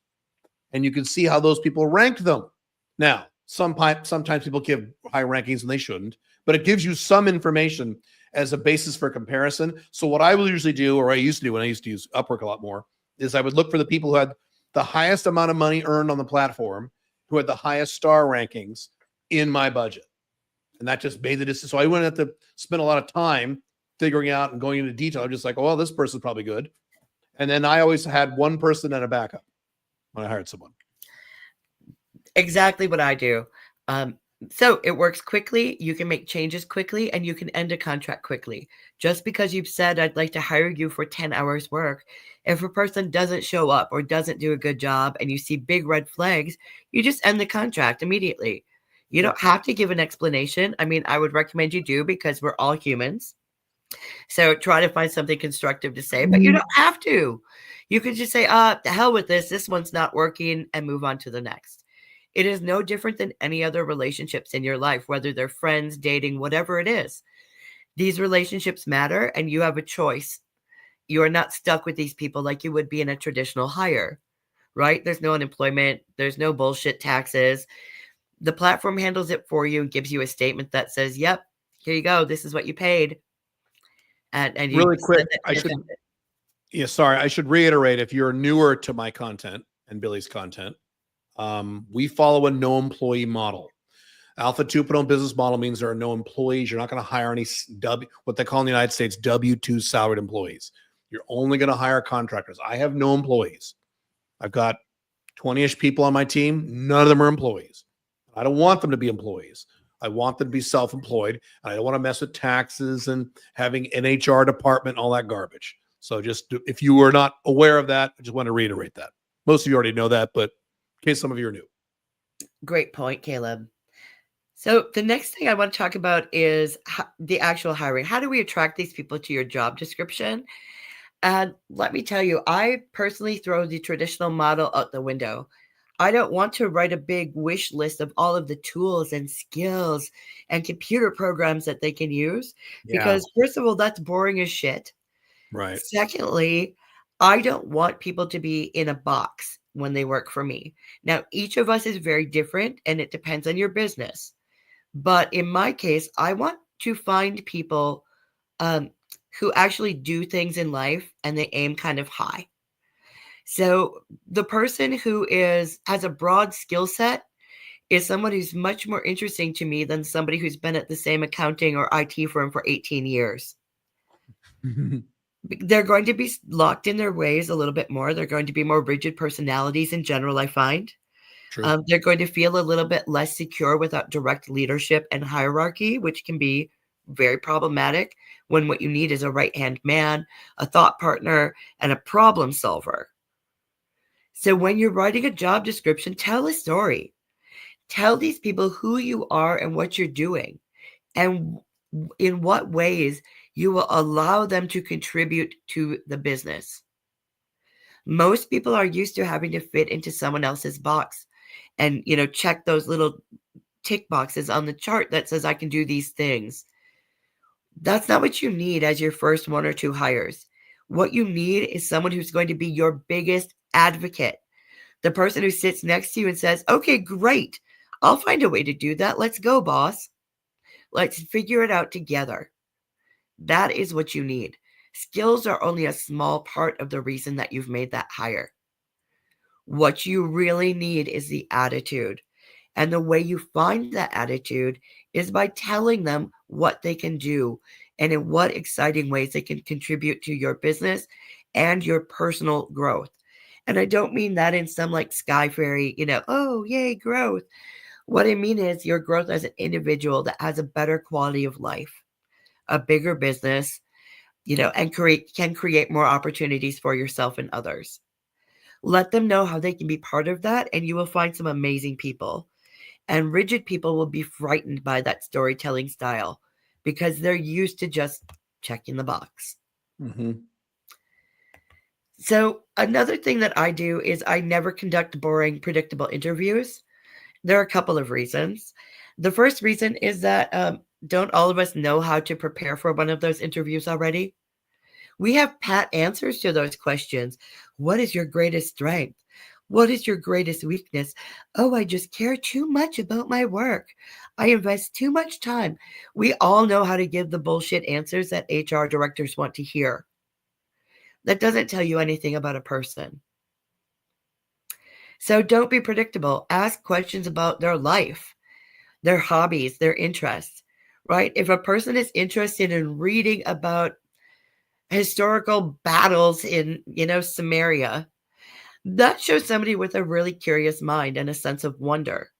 and you can see how those people ranked them. Now, sometimes people give high rankings and they shouldn't, but it gives you some information as a basis for comparison. So what I will usually do, or I used to do when I used to use Upwork a lot more, is I would look for the people who had the highest amount of money earned on the platform, who had the highest star rankings in my budget. And that just made the decision. So I wouldn't have to spend a lot of time figuring out and going into detail. I'm just like, oh, well, this person's probably good. And then I always had one person and a backup when I hired someone. Exactly what I do. So it works quickly. You can make changes quickly and you can end a contract quickly. Just because you've said, I'd like to hire you for 10 hours work, if a person doesn't show up or doesn't do a good job and you see big red flags, you just end the contract immediately. You don't have to give an explanation. I mean, I would recommend you do because we're all humans. So try to find something constructive to say, but you don't have to. You could just say, the hell with this. This one's not working and move on to the next. It is no different than any other relationships in your life, whether they're friends, dating, whatever it is. These relationships matter and you have a choice. You are not stuck with these people like you would be in a traditional hire, right? There's no unemployment. There's no bullshit taxes. The platform handles it for you and gives you a statement that says, yep, here you go. This is what you paid. And you really quick, I should reiterate, if you're newer to my content and Billy's content, we follow a no employee model. Alpha 2.0 business model means there are no employees. You're not going to hire any what they call in the United States W-2 salaried employees. You're only going to hire contractors. I have no employees. I've got 20-ish people on my team. None of them are employees. I don't want them to be employees. I want them to be self-employed. I don't want to mess with taxes and having an HR department, all that garbage. So just if you were not aware of that, I just want to reiterate that. Most of you already know that, but in case some of you are new. Great point, Caleb. So the next thing I want to talk about is the actual hiring. How do we attract these people to your job description? And let me tell you, I personally throw the traditional model out the window. I don't want to write a big wish list of all of the tools and skills and computer programs that they can use because first of all, that's boring as shit. Right. Secondly, I don't want people to be in a box when they work for me. Now, each of us is very different and it depends on your business. But in my case, I want to find people who actually do things in life and they aim kind of high. So the person who has a broad skill set is someone who's much more interesting to me than somebody who's been at the same accounting or IT firm for 18 years. They're going to be locked in their ways a little bit more. They're going to be more rigid personalities in general, I find. They're going to feel a little bit less secure without direct leadership and hierarchy, which can be very problematic when what you need is a right-hand man, a thought partner, and a problem solver. So when you're writing a job description, tell a story. Tell these people who you are and what you're doing and in what ways you will allow them to contribute to the business. Most people are used to having to fit into someone else's box and, check those little tick boxes on the chart that says I can do these things. That's not what you need as your first one or two hires. What you need is someone who's going to be your biggest advocate. The person who sits next to you and says, okay, great. I'll find a way to do that. Let's go, boss. Let's figure it out together. That is what you need. Skills are only a small part of the reason that you've made that hire. What you really need is the attitude. And the way you find that attitude is by telling them what they can do and in what exciting ways they can contribute to your business and your personal growth. And I don't mean that in some like sky fairy, oh, yay, growth. What I mean is your growth as an individual that has a better quality of life, a bigger business, and can create more opportunities for yourself and others. Let them know how they can be part of that, and you will find some amazing people. And rigid people will be frightened by that storytelling style because they're used to just checking the box. Mm-hmm. So another thing that I do is I never conduct boring, predictable interviews. There are a couple of reasons. The first reason is that don't all of us know how to prepare for one of those interviews already? We have pat answers to those questions. What is your greatest strength? What is your greatest weakness? Oh, I just care too much about my work. I invest too much time. We all know how to give the bullshit answers that HR directors want to hear. That doesn't tell you anything about a person. So don't be predictable. Ask questions about their life, their hobbies, their interests, right? If a person is interested in reading about historical battles in, Samaria, that shows somebody with a really curious mind and a sense of wonder.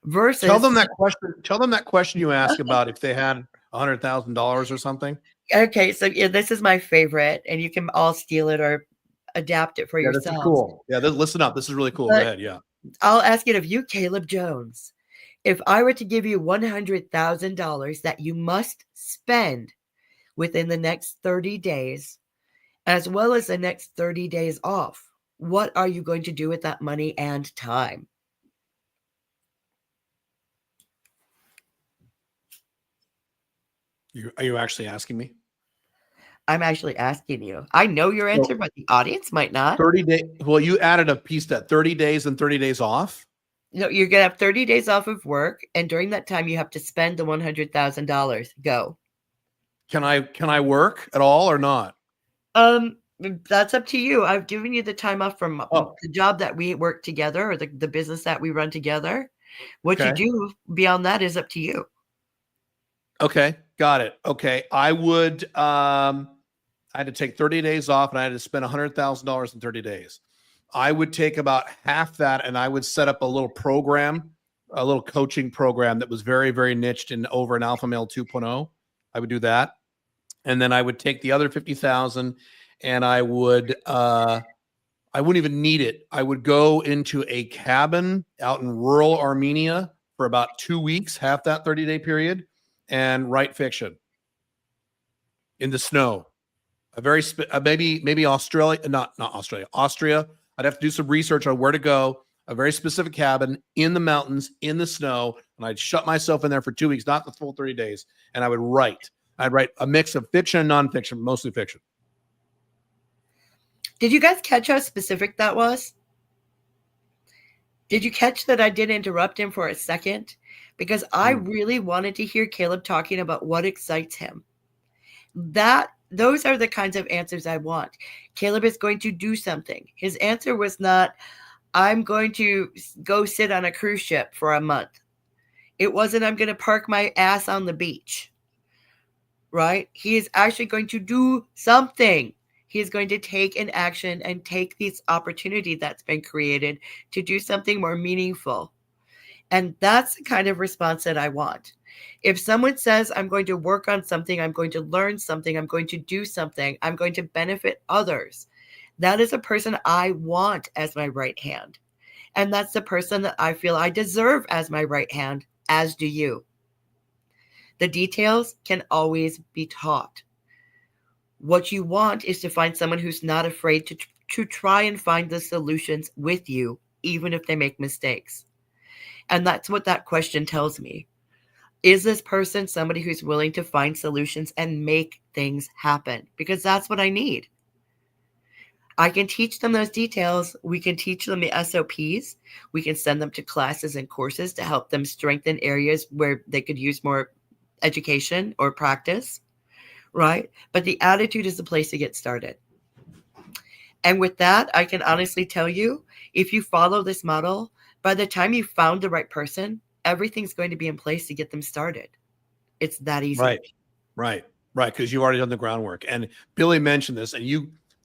Versus, Tell them that question. Tell them that question you asked about if they had $100,000 or something. Okay, so this is my favorite, and you can all steal it or adapt it for Yeah, this is yourselves. cool. Yeah, listen up. This is really cool. But go ahead. Yeah. I'll ask it of you, Caleb Jones. If I were to give you $100,000 that you must spend within the next 30 days, as well as the next 30 days off, what are you going to do with that money and time? Are you actually asking me? I'm actually asking you. I know your answer, but the audience might not. 30 days. Well, you added a piece that 30 days and 30 days off. No, you're going to have 30 days off of work. And during that time, you have to spend the $100,000. Go. Can I work at all or not? That's up to you. I've given you the time off from the job that we work together or the business that we run together. What you do beyond that is up to you. Okay. Got it. Okay. I would, I had to take 30 days off and I had to spend $100,000 in 30 days. I would take about half that and I would set up a little program, a little coaching program that was very, very niched in over an Alpha Male 2.0. I would do that. And then I would take the other 50,000 and I wouldn't even need it. I would go into a cabin out in rural Armenia for about 2 weeks, half that 30-day period, and write fiction in the snow. A very maybe Australia, not Australia, Austria. I'd have to do some research on where to go. A very specific cabin in the mountains, in the snow, and I'd shut myself in there for 2 weeks, not the full 30 days, and I would write. I'd write a mix of fiction and nonfiction, mostly fiction. Did you guys catch how specific that was? Did you catch that I did interrupt him for a second? Because I really wanted to hear Caleb talking about what excites him. Those are the kinds of answers I want. Caleb is going to do something. His answer was not, I'm going to go sit on a cruise ship for a month. It wasn't, I'm going to park my ass on the beach. Right? He is actually going to do something. He is going to take an action and take this opportunity that's been created to do something more meaningful. And that's the kind of response that I want. If someone says, I'm going to work on something, I'm going to learn something, I'm going to do something, I'm going to benefit others, that is a person I want as my right hand. And that's the person that I feel I deserve as my right hand, as do you. The details can always be taught. What you want is to find someone who's not afraid to try and find the solutions with you, even if they make mistakes. And that's what that question tells me. Is this person somebody who's willing to find solutions and make things happen? Because that's what I need. I can teach them those details. We can teach them the SOPs. We can send them to classes and courses to help them strengthen areas where they could use more education or practice. right? But the attitude is the place to get started. And with that, I can honestly tell you, if you follow this model, by the time you found the right person, everything's going to be in place to get them started. It's that easy. Right. Because you've already done the groundwork. And Billy mentioned this, and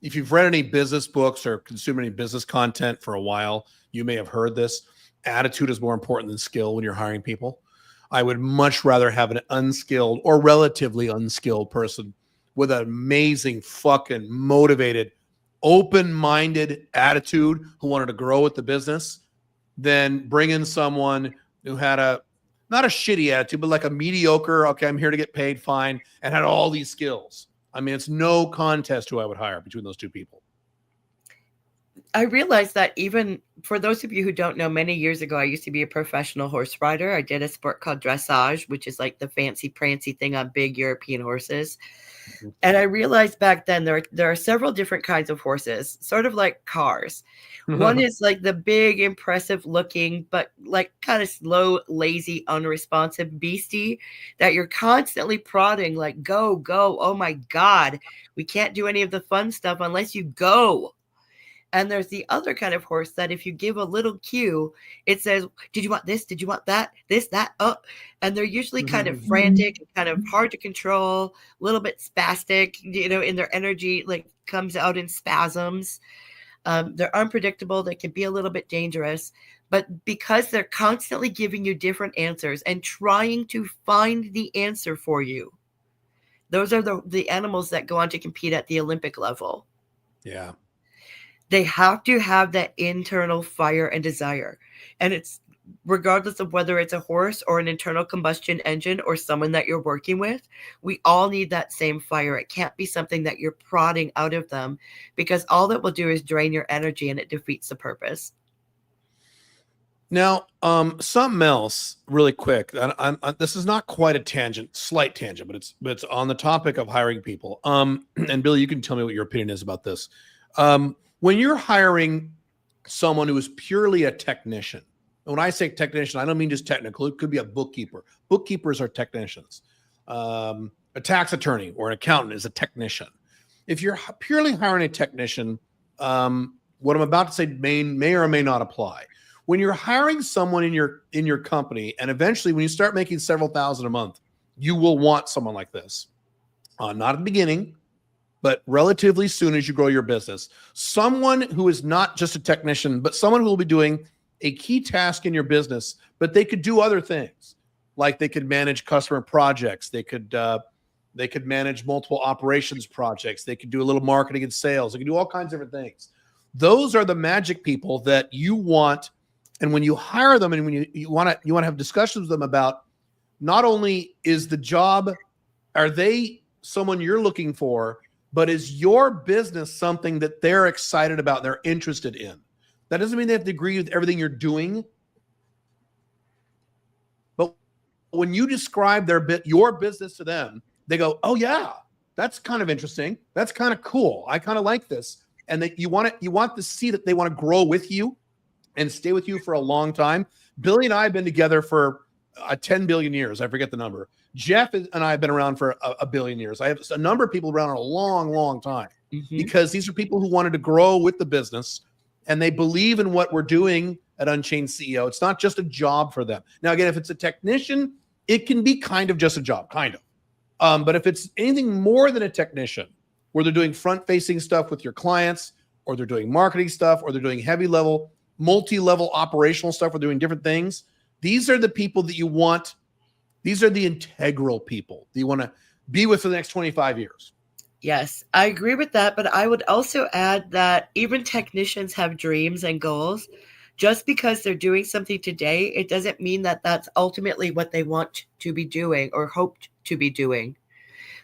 if you've read any business books or consumed any business content for a while, you may have heard this. Attitude is more important than skill when you're hiring people. I would much rather have an unskilled or relatively unskilled person with an amazing, fucking motivated, open-minded attitude who wanted to grow with the business than bring in someone who had not a shitty attitude, but like a mediocre, okay, I'm here to get paid, fine, and had all these skills. I mean, it's no contest who I would hire between those two people. I realized that even for those of you who don't know, many years ago, I used to be a professional horse rider. I did a sport called dressage, which is like the fancy prancy thing on big European horses. And I realized back then there are several different kinds of horses, sort of like cars. One is like the big, impressive looking, but like kind of slow, lazy, unresponsive beastie that you're constantly prodding, like, go, go. Oh my God, we can't do any of the fun stuff unless you go. And there's the other kind of horse that if you give a little cue, it says, did you want this? Did you want that? This, that, and they're usually kind of frantic, kind of hard to control, a little bit spastic, in their energy, like comes out in spasms. They're unpredictable. They can be a little bit dangerous, but because they're constantly giving you different answers and trying to find the answer for you, those are the animals that go on to compete at the Olympic level. Yeah. They have to have that internal fire and desire. And it's regardless of whether it's a horse or an internal combustion engine or someone that you're working with, we all need that same fire. It can't be something that you're prodding out of them, because all that will do is drain your energy and it defeats the purpose. Now, something else really quick. This is not quite a tangent, slight tangent, but it's on the topic of hiring people. And Billy, you can tell me what your opinion is about this. When you're hiring someone who is purely a technician, when I say technician, I don't mean just technical. It could be a bookkeeper. Bookkeepers are technicians. A tax attorney or an accountant is a technician. If you're purely hiring a technician, what I'm about to say may or may not apply. When you're hiring someone in your company, and eventually when you start making several thousand a month, you will want someone like this. Not at the beginning, but relatively soon as you grow your business. Someone who is not just a technician, but someone who will be doing a key task in your business, but they could do other things. Like they could manage customer projects. They could manage multiple operations projects. They could do a little marketing and sales. They could do all kinds of different things. Those are the magic people that you want. And when you hire them and when you want to have discussions with them about, not only is the job, are they someone you're looking for, but is your business something that they're excited about, they're interested in? That doesn't mean they have to agree with everything you're doing. But when you describe your business to them, they go, oh yeah, that's kind of interesting. That's kind of cool. I kind of like this. And that you want to see that they want to grow with you and stay with you for a long time. Billy and I have been together for 10 billion years. I forget the number. Jeff and I have been around for a billion years. I have a number of people around a long, long time, because these are people who wanted to grow with the business and they believe in what we're doing at Unchained CEO. It's not just a job for them. Now, again, if it's a technician, it can be kind of just a job, kind of. But if it's anything more than a technician, where they're doing front-facing stuff with your clients, or they're doing marketing stuff, or they're doing heavy-level, multi-level operational stuff, or doing different things, these are the people that you want. These are the integral people that you want to be with for the next 25 years. Yes, I agree with that. But I would also add that even technicians have dreams and goals. Just because they're doing something today, it doesn't mean that that's ultimately what they want to be doing or hoped to be doing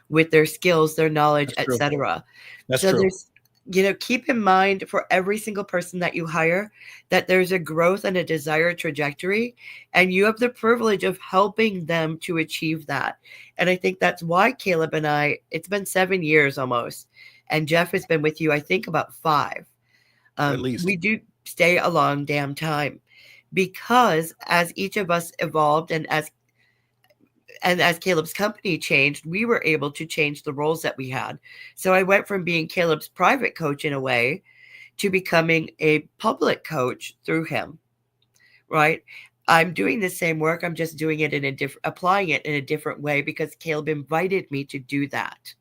with their skills, their knowledge, etc. That's so true. There's, keep in mind for every single person that you hire that there's a growth and a desired trajectory, and you have the privilege of helping them to achieve that. And I think that's why Caleb and I, it's been 7 years almost, and Jeff has been with you, I think, about 5. At least. We do stay a long damn time, because as each of us evolved and as And as Caleb's company changed, we were able to change the roles that we had. So I went from being Caleb's private coach in a way to becoming a public coach through him, right? I'm doing the same work. I'm just doing it in a different, applying it in a different way because Caleb invited me to do that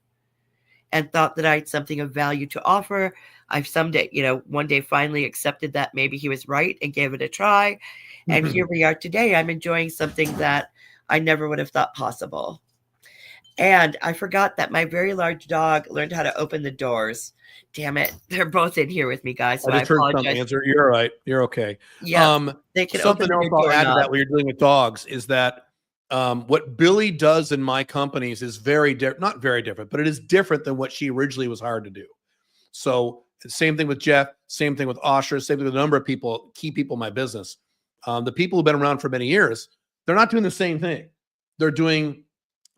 and thought that I had something of value to offer. I've someday, one day finally accepted that maybe he was right and gave it a try. And here we are today. I'm enjoying something that I never would have thought possible. And I forgot that my very large dog learned how to open the doors. Damn it. They're both in here with me, guys. So I just heard apologize. something. You're all right. You're okay. Yeah. They can something else I'll add to that when you're dealing with dogs is that what Billie does in my companies is very different, not very different, but it is different than what she originally was hired to do. So same thing with Jeff, same thing with Osher, same thing with a number of people, key people in my business. The people who've been around for many years, they're not doing the same thing. They're doing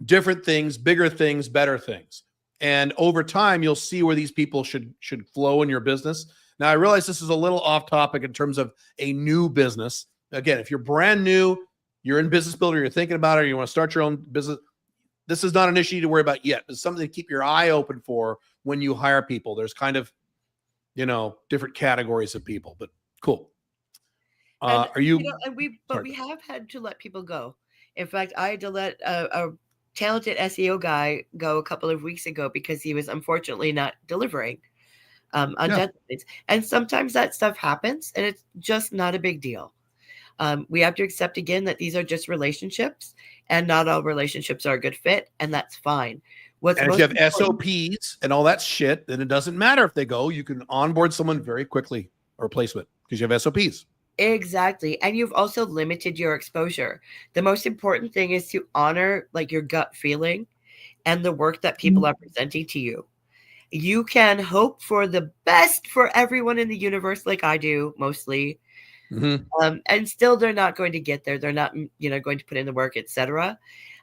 different things, bigger things, better things. And over time, you'll see where these people should flow in your business. Now, I realize this is a little off topic in terms of a new business. Again, if you're brand new, you're in business builder, you're thinking about it, or you want to start your own business, this is not an issue to worry about yet. It's something to keep your eye open for when you hire people. There's kind of, different categories of people, but cool. Are you? We have had to let people go. In fact, I had to let a talented SEO guy go a couple of weeks ago because he was unfortunately not delivering on deadlines. And sometimes that stuff happens, and it's just not a big deal. We have to accept again that these are just relationships, and not all relationships are a good fit, and that's fine. And if you have SOPs and all that shit, then it doesn't matter if they go. You can onboard someone very quickly or replacement because you have SOPs. Exactly. And you've also limited your exposure. The most important thing is to honor your gut feeling and the work that people are presenting to you. You can hope for the best for everyone in the universe, like I do mostly. And still they're not going to get there. They're not, going to put in the work, etc.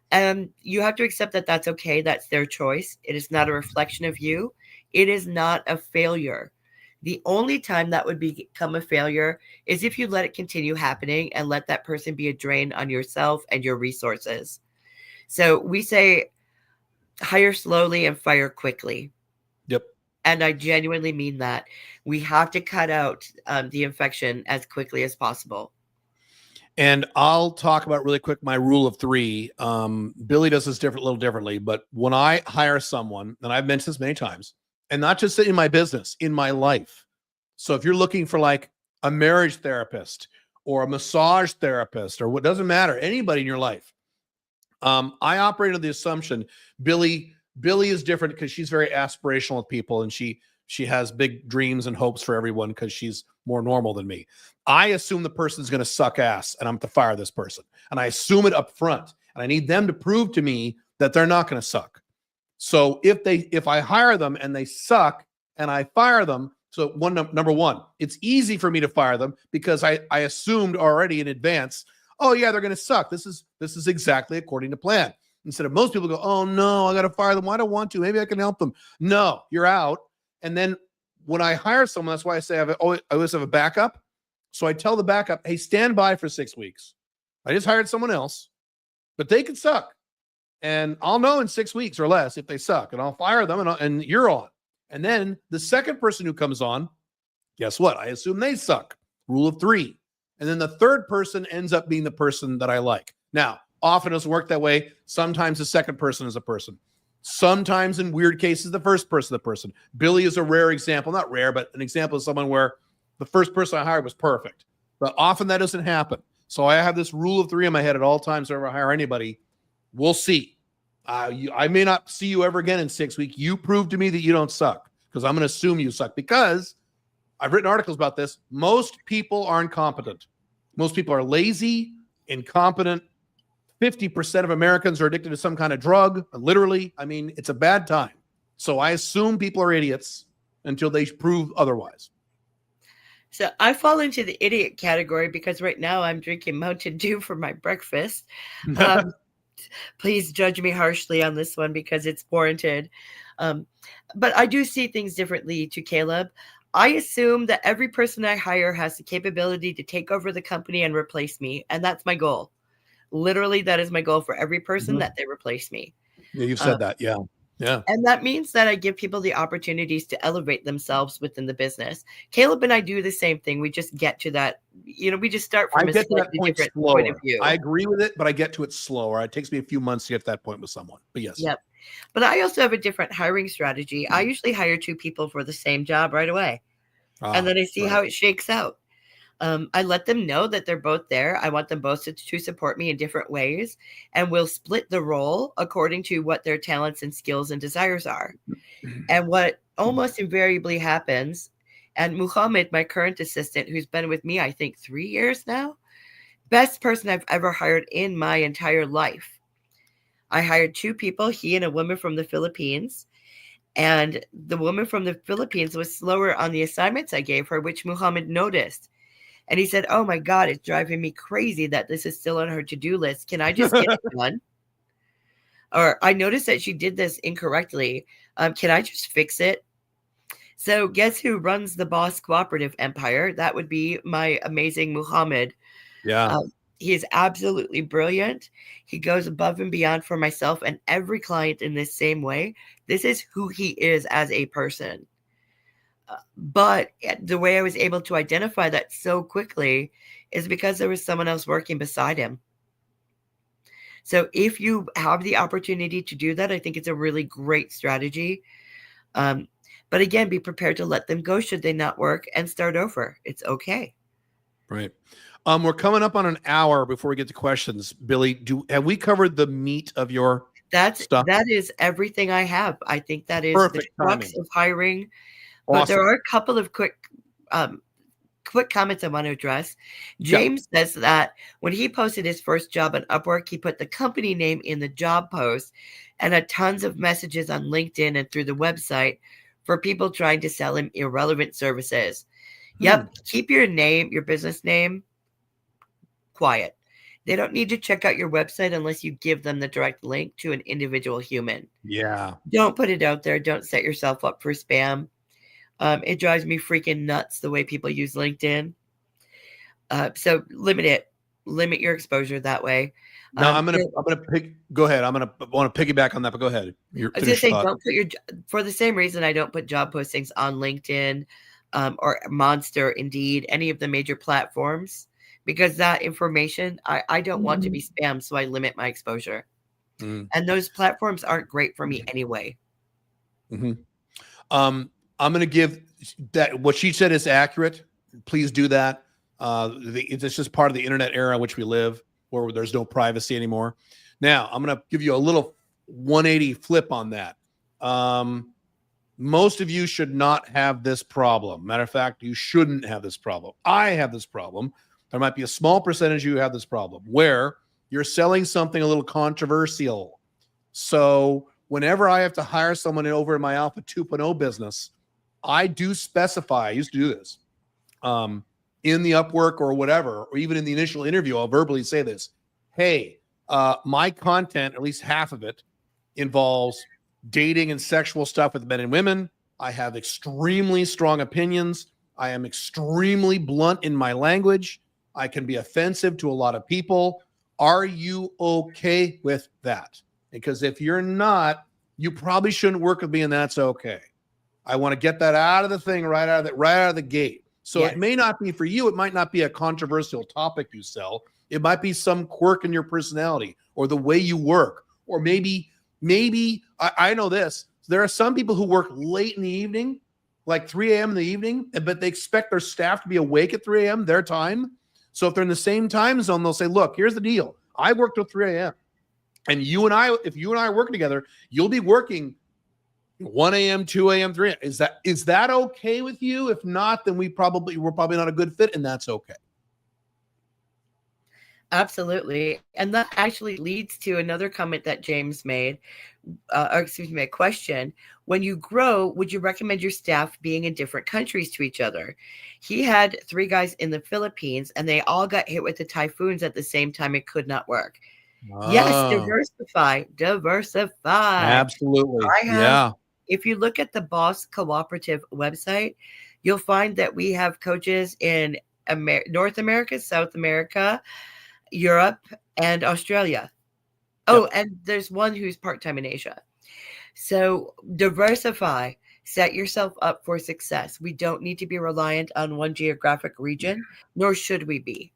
And you have to accept that that's okay. That's their choice. It is not a reflection of you. It is not a failure. The only time that would become a failure is if you let it continue happening and let that person be a drain on yourself and your resources. So we say hire slowly and fire quickly. Yep. And I genuinely mean that. We have to cut out the infection as quickly as possible. And I'll talk about really quick my rule of three. Billie does this a little differently, but when I hire someone, and I've mentioned this many times, and not just in my business, in my life. So if you're looking for a marriage therapist or a massage therapist or what doesn't matter, anybody in your life, I operate on the assumption Billie is different because she's very aspirational with people, and she has big dreams and hopes for everyone because she's more normal than me. I assume the person's going to suck ass and I'm to fire this person. And I assume it up front. And I need them to prove to me that they're not going to suck. So if I hire them and they suck and I fire them, so number one, it's easy for me to fire them because I assumed already in advance, oh yeah, they're going to suck. This is exactly according to plan. Instead of most people go, oh no, I got to fire them. Well, I don't want to. Maybe I can help them. No, you're out. And then when I hire someone, that's why I say I always have a backup. So I tell the backup, hey, stand by for 6 weeks. I just hired someone else, but they could suck. And I'll know in 6 weeks or less if they suck, and I'll fire them, and you're on. And then the second person who comes on, guess what? I assume they suck. Rule of three. And then the third person ends up being the person that I like. Now, often it doesn't work that way. Sometimes the second person is a person. Sometimes in weird cases, the first person, the person. Billie is a rare example, not rare, but an example of someone where the first person I hired was perfect. But often that doesn't happen. So I have this rule of three in my head at all times whenever I hire anybody. We'll see. I may not see you ever again in 6 weeks. You prove to me that you don't suck because I'm going to assume you suck because I've written articles about this. Most people are incompetent. Most people are lazy, incompetent. 50% of Americans are addicted to some kind of drug. Literally, I mean, it's a bad time. So I assume people are idiots until they prove otherwise. So I fall into the idiot category because right now I'm drinking Mountain Dew for my breakfast. Please judge me harshly on this one because it's warranted. But I do see things differently to Caleb. I assume that every person I hire has the capability to take over the company and replace me. And that's my goal. Literally, that is my goal for every person, Mhm. that they replace me. Yeah, you've Uh, said that. Yeah. Yeah. and that means that I give people the opportunities to elevate themselves within the business. Caleb and I do the same thing. We just get to that, we just start I from a get to that slightly point different point of slower. I view. agree with it, but I get to it slower. It takes me a few months to get to that point with someone. But yes. Yep. But I also have a different hiring strategy. I usually hire 2 people for the same job right away, and Ah, then I see right. how it shakes out. I let them know that they're both there. I want them both to support me in different ways, and we'll split the role according to what their talents and skills and desires are. And what almost invariably happens, and Muhammad, my current assistant, who's been with me, I think 3 years now, best person I've ever hired in my entire life. I hired 2 people, he and a woman from the Philippines. And the woman from the Philippines was slower on the assignments I gave her, which Muhammad noticed. And he said, "Oh my God, it's driving me crazy that this is still on her to-do list. Can I just get it done? Or I noticed that she did this incorrectly. Can I just fix it?" So guess who runs the Boss Cooperative Empire? That would be my amazing Muhammad. Yeah. He is absolutely brilliant. He goes above and beyond for myself and every client in this same way. This is who he is as a person. But the way I was able to identify that so quickly is because there was someone else working beside him. So if you have the opportunity to do that, I think it's a really great strategy. Um, but again, be prepared to let them go should they not work and start over. It's okay. Right. We're coming up on an hour before we get to questions. Billy, have we covered the meat of your stuff? That is everything I have. I think that is the Perfect crux timing. of hiring. But there Awesome. are a couple of um, quick comments I want to address. Yeah. James says that when he posted his first job on Upwork, he put the company name in the job post and had tons of messages on LinkedIn and through the website for people trying to sell him irrelevant services. Yep, keep your name, your business name, quiet. They don't need to check out your website unless you give them the direct link to an individual human. Yeah. Don't put it out there. Don't set yourself up for spam. It drives me freaking nuts the way people use LinkedIn. So limit your exposure that way. No, I'm gonna go ahead. I want to piggyback on that, but go ahead. Your I was gonna finished say, thought. don't put for the same reason I don't put job postings on LinkedIn, or Monster, Indeed, any of the major platforms, because that information I don't want to be spammed, so I limit my exposure. Mm. And those platforms aren't great for me anyway. Mm-hmm. I'm going to give that what she said is accurate. Please do that. It's just part of the internet era in which we live, where there's no privacy anymore. Now, I'm going to give you a little 180 flip on that. Most of you should not have this problem. Matter of fact, you shouldn't have this problem. I have this problem. There might be a small percentage of you who have this problem where you're selling something a little controversial. So whenever I have to hire someone over in my Alpha 2.0 business, I do specify, I used to do this in the Upwork or whatever, or even in the initial interview, I'll verbally say this. Hey, my content, at least half of it, involves dating and sexual stuff with men and women. I have extremely strong opinions. I am extremely blunt in my language. I can be offensive to a lot of people. Are you okay with that? Because if you're not, you probably shouldn't work with me, and that's okay. I want to get that out of the thing right out of the gate. So Yes. it may not be for you. It might not be a controversial topic you sell. It might be some quirk in your personality or the way you work, or maybe I know this. There are some people who work late in the evening, like 3 a.m. in the evening, but they expect their staff to be awake at 3 a.m. their time. So if they're in the same time zone, they'll say, "Look, here's the deal. I work till 3 a.m. And if you and I are working together, you'll be working 1 a.m., 2 a.m., 3 a.m. Is that okay with you? If not, then we're probably not a good fit, and that's okay." Absolutely. And that actually leads to another comment that James made, or excuse me, a question. When you grow, would you recommend your staff being in different countries to each other? He had 3 guys in the Philippines and they all got hit with the typhoons at the same time. It could not work. Yes, Oh, diversify. absolutely. I have, Yeah. if you look at the Boss Cooperative website, you'll find that we have coaches in North America, South America, Europe, and Australia. Yep. Oh, and there's one who's part-time in Asia. So diversify, set yourself up for success. We don't need to be reliant on one geographic region, nor should we be.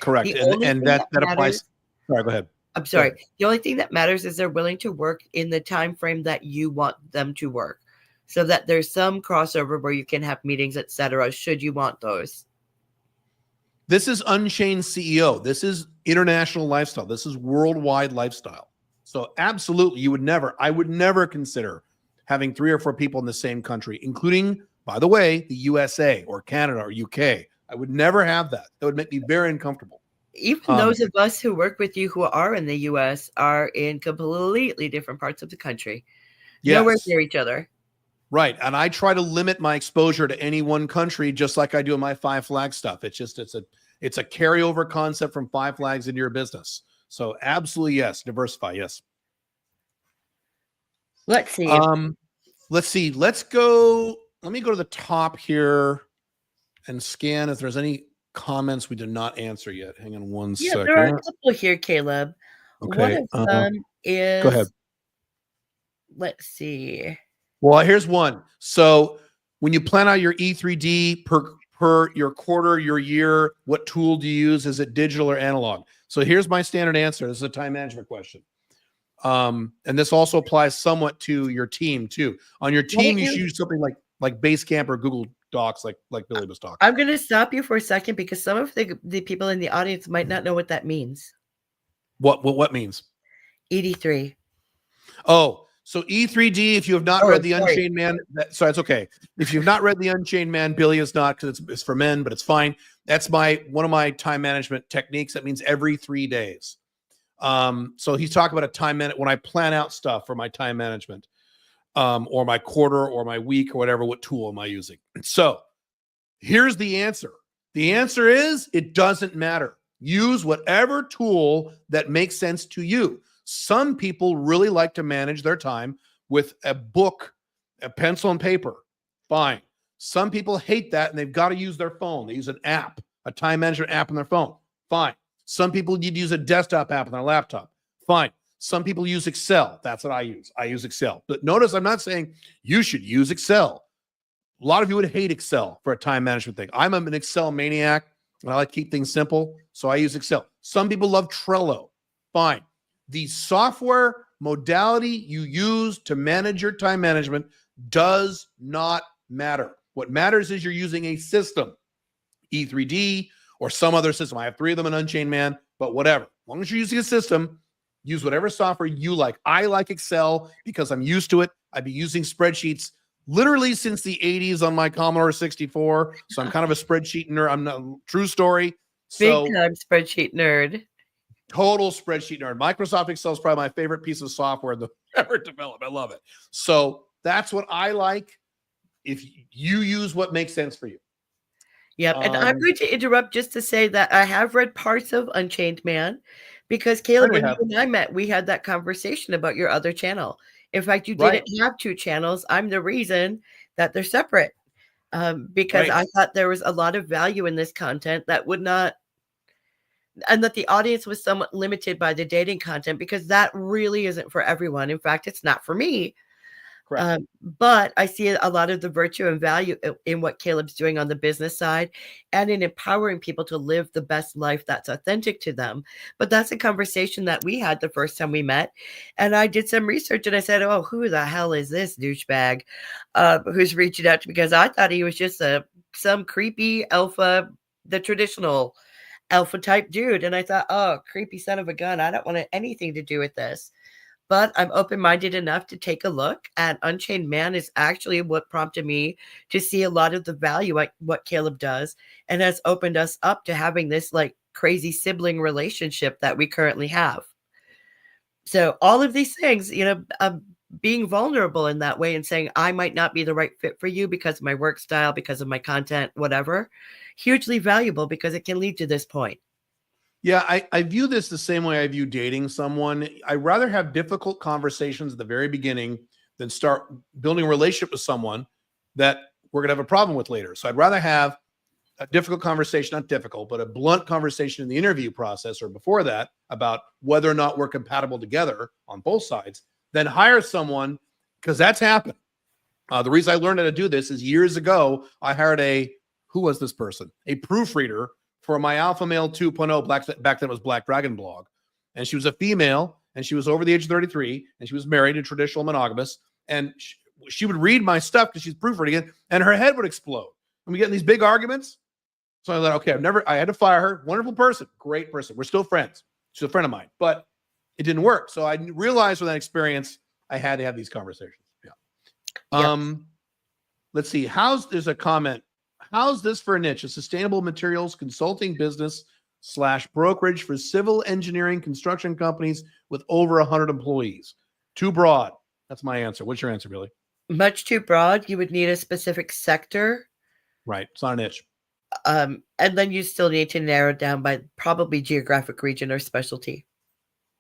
Correct. The And only and thing that that that matters, applies. Sorry, go ahead. I'm Go sorry, ahead. the only thing that matters is they're willing to work in the time frame that you want them to work, so that there's some crossover where you can have meetings, etc., should you want those. This is Unchained CEO. This is international lifestyle. This is worldwide lifestyle. So absolutely, I would never consider having 3 or 4 people in the same country, including, by the way, the USA or Canada or UK. I would never have that. That would make me very uncomfortable. Even those of us who work with you who are in the US are in completely different parts of the country. Nowhere Yes. near each other. Right. And I try to limit my exposure to any one country, just like I do in my 5 Flags stuff. It's a carryover concept from 5 Flags into your business. So absolutely, yes. Diversify. Yes. Let's see. Let's see. Let me go to the top here and scan if there's any comments we did not answer yet. Hang on one second. There are a couple here, Caleb. Okay. One of them is, go ahead. Let's see. Well, here's one. So when you plan out your E3D per your quarter, your year, what tool do you use? Is it digital or analog? So here's my standard answer. This is a time management question. And this also applies somewhat to your team too. On your team, you should use something like Basecamp or Google Docs, like Billy was talking. I'm going to stop you for a second because some of the people in the audience might not know what that means. What means? ED3. Oh, so E3D, if you have not read The Unchained Man, sorry, it's okay. If you've not read The Unchained Man, Billy is not, because it's for men, but it's fine. That's one of my time management techniques. That means every 3 days. So he's talking about a time minute when I plan out stuff for my time management, or my quarter or my week or whatever. What tool am I using? So here's the answer. The answer is it doesn't matter. Use whatever tool that makes sense to you. Some people really like to manage their time with a book, a pencil and paper. Fine. Some people hate that and they've got to use their phone. They use an app, a time management app on their phone. Fine. Some people need to use a desktop app on their laptop. Fine. Some people use Excel. That's what I use. I use Excel. But notice I'm not saying you should use Excel. A lot of you would hate Excel for a time management thing. I'm an Excel maniac and I like to keep things simple. So I use Excel. Some people love Trello. Fine. The software modality you use to manage your time management does not matter. What matters is you're using a system, E3D or some other system. I have 3 of them in Unchained Man, but whatever. As long as you're using a system, use whatever software you like. I like Excel because I'm used to it. I've been using spreadsheets literally since the 80s on my Commodore 64. So I'm kind of a spreadsheet nerd. I'm not, true story. So, big time spreadsheet nerd. Total spreadsheet nerd. Microsoft Excel is probably my favorite piece of software that ever developed. I love it. So that's what I like. If you use what makes sense for you. Yep. And I'm going to interrupt just to say that I have read parts of Unchained Man because Caleb, when you and I met, we had that conversation about your other channel. In fact, you didn't have 2 channels. I'm the reason that they're separate, because I thought there was a lot of value in this content that would not, and that the audience was somewhat limited by the dating content because that really isn't for everyone. In fact, it's not for me. But I see a lot of the virtue and value in what Caleb's doing on the business side and in empowering people to live the best life that's authentic to them. But that's a conversation that we had the first time we met. And I did some research and I said, oh, who the hell is this douchebag who's reaching out to me? Because I thought he was just some creepy alpha, the traditional alpha type dude. And I thought, oh, creepy son of a gun. I don't want anything to do with this. But I'm open-minded enough to take a look, and Unchained Man is actually what prompted me to see a lot of the value at what Caleb does and has opened us up to having this like crazy sibling relationship that we currently have. So all of these things, being vulnerable in that way and saying, I might not be the right fit for you because of my work style, because of my content, whatever, hugely valuable because it can lead to this point. Yeah, I view this the same way I view dating someone. I'd rather have difficult conversations at the very beginning than start building a relationship with someone that we're going to have a problem with later. So I'd rather have a difficult conversation, not difficult, but a blunt conversation in the interview process or before that about whether or not we're compatible together on both sides, then hire someone, because that's happened. The reason I learned how to do this is years ago, I hired who was this person? A proofreader for my Alpha Male 2.0, back then it was Black Dragon blog. And she was a female, and she was over the age of 33, and she was married and traditional monogamous. And she would read my stuff because she's proofreading it, and her head would explode. And we get in these big arguments. So I thought, okay, I had to fire her. Wonderful person, great person. We're still friends. She's a friend of mine, but it didn't work. So I realized with that experience, I had to have these conversations. Yeah. Yes. Let's see. There's a comment. How's this for a niche? A sustainable materials consulting business / brokerage for civil engineering construction companies with over 100 employees. Too broad. That's my answer. What's your answer, Billy? Much too broad. You would need a specific sector. Right. It's not a niche. And then you still need to narrow it down by probably geographic region or specialty.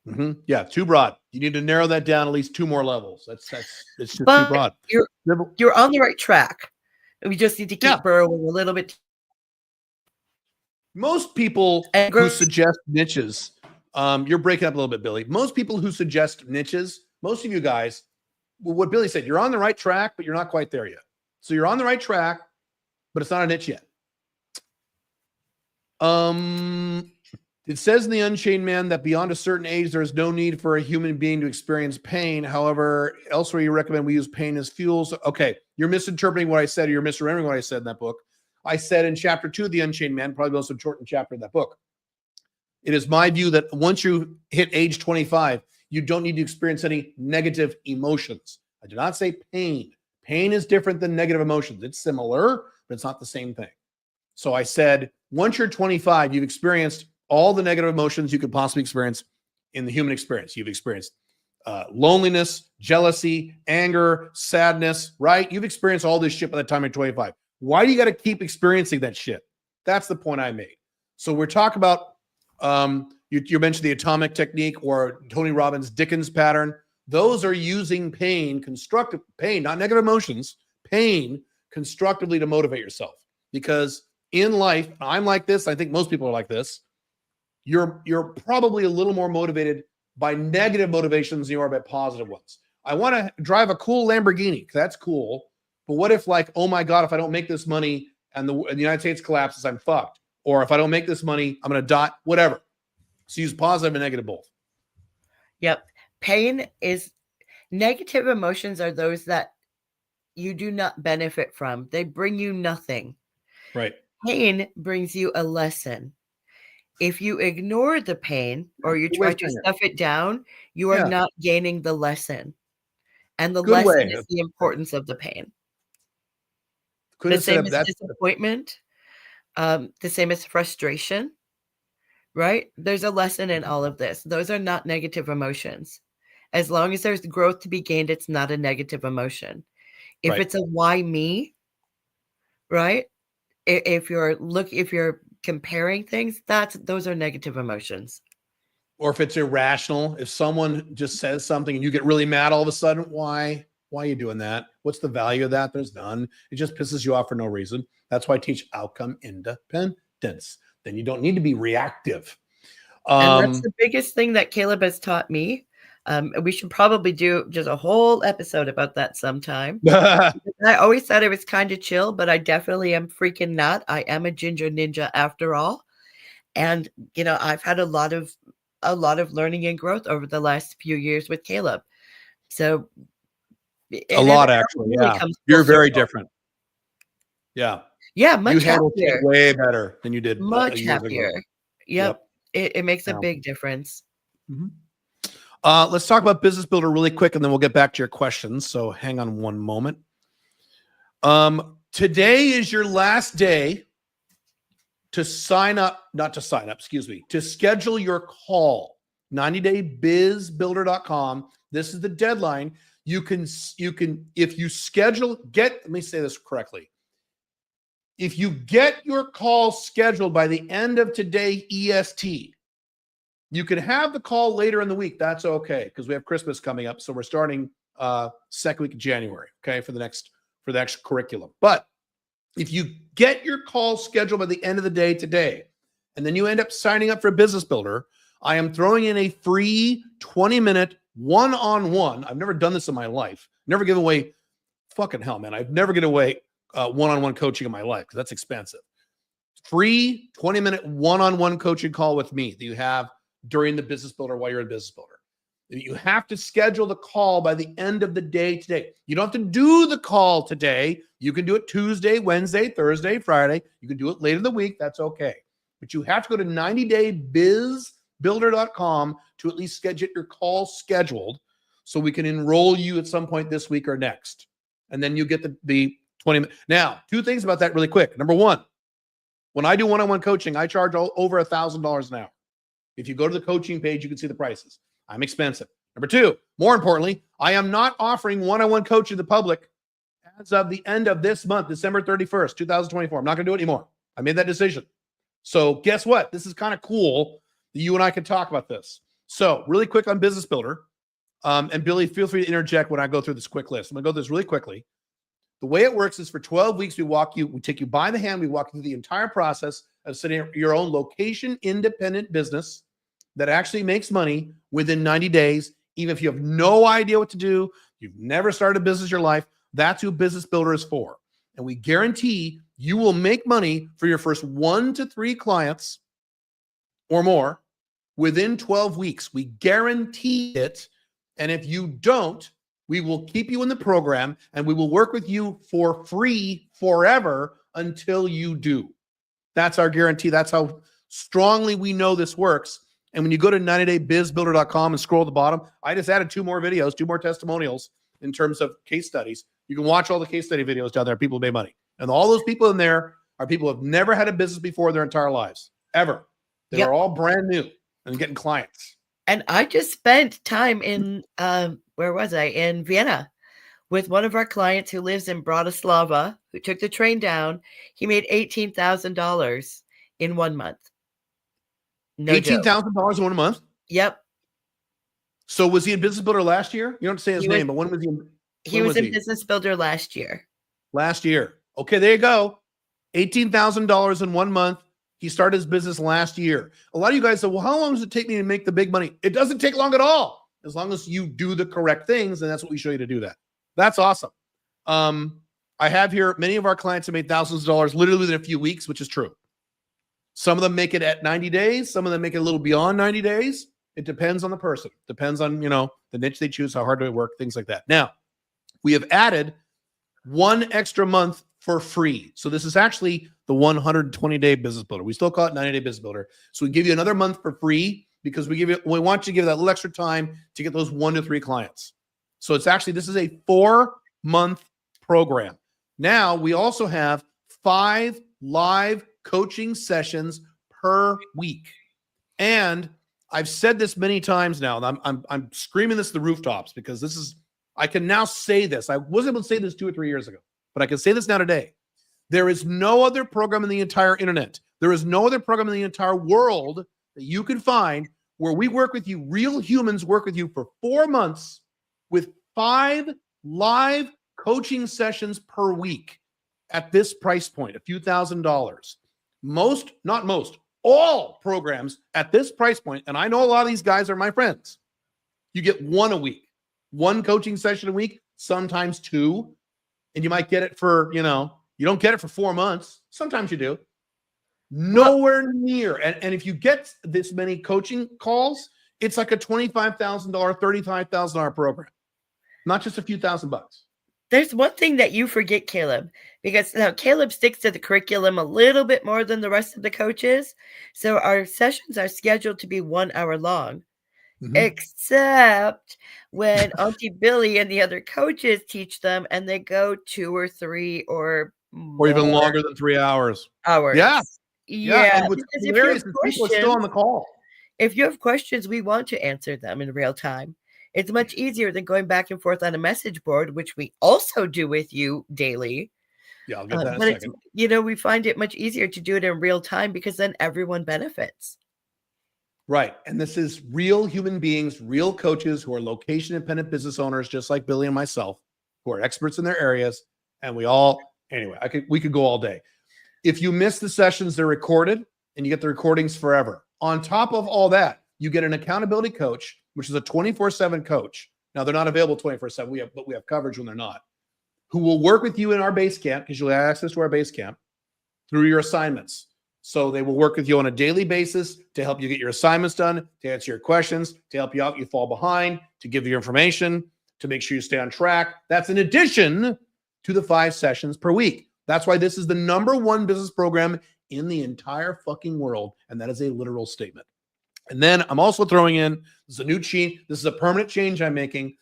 Mm-hmm. Yeah, too broad. You need to narrow that down at least 2 more levels. It's just too broad. You're on the right track. We just need to keep burrowing a little bit. Most people who suggest niches, you're breaking up a little bit, Billy. Most people who suggest niches, most of you guys, what Billy said, you're on the right track, but you're not quite there yet. So you're on the right track, but it's not a niche yet. It says in the Unchained Man that beyond a certain age, there is no need for a human being to experience pain. However, elsewhere you recommend we use pain as fuels. Okay, you're misinterpreting what I said, or you're misremembering what I said in that book. I said in chapter 2 of the Unchained Man, probably the most important chapter in that book. It is my view that once you hit age 25, you don't need to experience any negative emotions. I do not say pain. Pain is different than negative emotions. It's similar, but it's not the same thing. So I said, once you're 25, you've experienced all the negative emotions you could possibly experience in the human experience. You've experienced loneliness, jealousy, anger, sadness, right? You've experienced all this shit by the time you're 25. Why do you got to keep experiencing that shit? That's the point I made. So we're talking about, you mentioned the atomic technique or Tony Robbins' Dickens pattern. Those are using pain, constructive pain, not negative emotions, pain constructively to motivate yourself. Because in life, I'm like this. I think most people are like this. You're probably a little more motivated by negative motivations than you are by positive ones. I want to drive a cool Lamborghini. That's cool. But what if, like, oh my God, if I don't make this money and the United States collapses, I'm fucked. Or if I don't make this money, I'm going to die, whatever. So use positive and negative both. Yep. Negative emotions are those that you do not benefit from. They bring you nothing. Right. Pain brings you a lesson. If you ignore the pain or you try to stuff it down, you are not gaining the lesson. And the lesson is the importance of the pain. The same as disappointment, the same as frustration, right? There's a lesson in all of this. Those are not negative emotions. As long as there's growth to be gained, it's not a negative emotion. If it's a why me, right? If you're comparing things, those are negative emotions. Or if it's irrational, if someone just says something and you get really mad all of a sudden, why are you doing that? What's the value of that? There's none. It just pisses you off for no reason. That's why I teach outcome independence. Then you don't need to be reactive. And that's the biggest thing that Caleb has taught me. We should probably do just a whole episode about that sometime. I always thought it was kind of chill, but I definitely am freaking not. I am a ginger ninja after all. And, I've had a lot of learning and growth over the last few years with Caleb. So a lot, actually. Yeah. You're very different. Yeah. Yeah. Much you handle happier. It way better than you did. Much happier. Ago. Yep. It makes a big difference. Mm-hmm. Let's talk about Business Builder really quick, and then we'll get back to your questions. So hang on one moment. Today is your last day to to schedule your call. 90daybizbuilder.com. This is the deadline. You can, if you schedule, let me say this correctly. If you get your call scheduled by the end of today, EST, you can have the call later in the week. That's okay, because we have Christmas coming up. So we're starting second week of January, okay, for the next curriculum. But If you get your call scheduled by the end of the day today, and then you end up signing up for a business builder, I am throwing in a free 20-minute one-on-one. I've never done this in my life. Never given away, fucking hell, man. I've never given away one-on-one coaching in my life because that's expensive. Free 20-minute one-on-one coaching call with me that you have during the business builder while you're in business builder. You have to schedule the call by the end of the day today. You don't have to do the call today. You can do it Tuesday, Wednesday, Thursday, Friday. You can do it later in the week. That's okay. But you have to go to 90daybizbuilder.com to at least get your call scheduled so we can enroll you at some point this week or next. And then you get the 20 minutes. Now, two things about that really quick. Number one, when I do one-on-one coaching, I charge over $1,000 an hour. If you go to the coaching page, you can see the prices. I'm expensive. Number two, more importantly, I am not offering one-on-one coaching to the public as of the end of this month, December 31st, 2024. I'm not going to do it anymore. I made that decision. So guess what? This is kind of cool that you and I can talk about this. So really quick on Business Builder. And Billy, feel free to interject when I go through this quick list. I'm going to go through this really quickly. The way it works is for 12 weeks, we take you by the hand. We walk you through the entire process of setting up your own location independent business that actually makes money within 90 days. Even if you have no idea what to do, you've never started a business in your life, that's who Business Builder is for. And we guarantee you will make money for your first 1 to 3 clients or more within 12 weeks. We guarantee it. And if you don't, we will keep you in the program and we will work with you for free forever until you do. That's our guarantee. That's how strongly we know this works. And when you go to 90daybizbuilder.com and scroll to the bottom, I just added 2 more videos, 2 more testimonials in terms of case studies. You can watch all the case study videos down there. People made money. And all those people in there are people who have never had a business before their entire lives, ever. They are all brand new and getting clients. And I just spent time in, where was I? In Vienna with one of our clients who lives in Bratislava, who took the train down. He made $18,000 in 1 month. No $18,000 in 1 month? Yep. So was he in Business Builder last year? You don't have to say his name, but when was he in? He was in Business Builder last year. Last year. Okay, there you go. $18,000 in 1 month. He started his business last year. A lot of you guys say, well, how long does it take me to make the big money? It doesn't take long at all. As long as you do the correct things, and that's what we show you to do that. That's awesome. I have here, many of our clients have made thousands of dollars literally within a few weeks, which is true. Some of them make it at 90 days. Some of them make it a little beyond 90 days. It depends on the person. Depends on, the niche they choose, how hard do they work, things like that. Now, we have added 1 extra month for free. So this is actually the 120-day business builder. We still call it 90-day business builder. So we give you another month for free because we want you to give that little extra time to get those 1 to 3 clients. So it's actually, this is a 4-month program. Now we also have 5 live coaching sessions per week. And I've said this many times now, and I'm screaming this to the rooftops because this is, I can now say this. I wasn't able to say this 2 or 3 years ago, but I can say this now today. There is no other program in the entire internet. There is no other program in the entire world that you can find where we work with you, real humans work with you for 4 months with 5 live coaching sessions per week at this price point, a few $1,000s. Not most, all programs at this price point, and I know a lot of these guys are my friends, you get 1 a week, 1 coaching session a week, sometimes 2, and you might get it for, you don't get it for 4 months. Sometimes you do. Nowhere near. And if you get this many coaching calls, it's like a $25,000, $35,000 program, not just a few $1,000. There's one thing that you forget, Caleb, because now Caleb sticks to the curriculum a little bit more than the rest of the coaches. So our sessions are scheduled to be 1 hour long, except when Auntie Billy and the other coaches teach them and they go 2 or 3 or even longer than 3 hours. Yeah. And what's hilarious is people are still on the call. If you have questions, we want to answer them in real time. It's much easier than going back and forth on a message board, which we also do with you daily. Yeah, I'll get that in a second. We find it much easier to do it in real time because then everyone benefits. Right. And this is real human beings, real coaches who are location independent business owners, just like Billy and myself, who are experts in their areas. And we all Anyway, we could go all day. If you miss the sessions, they're recorded and you get the recordings forever. On top of all that, you get an accountability coach, which is a 24/7 coach. Now they're not available 24/7, but we have coverage when they're not, who will work with you in our base camp because you'll have access to our base camp through your assignments. So they will work with you on a daily basis to help you get your assignments done, to answer your questions, to help you out if you fall behind, to give you information, to make sure you stay on track. That's in addition to the 5 sessions per week. That's why this is the #1 business program in the entire fucking world. And that is a literal statement. And then I'm also throwing in, this is a new change. This is a permanent change I'm making.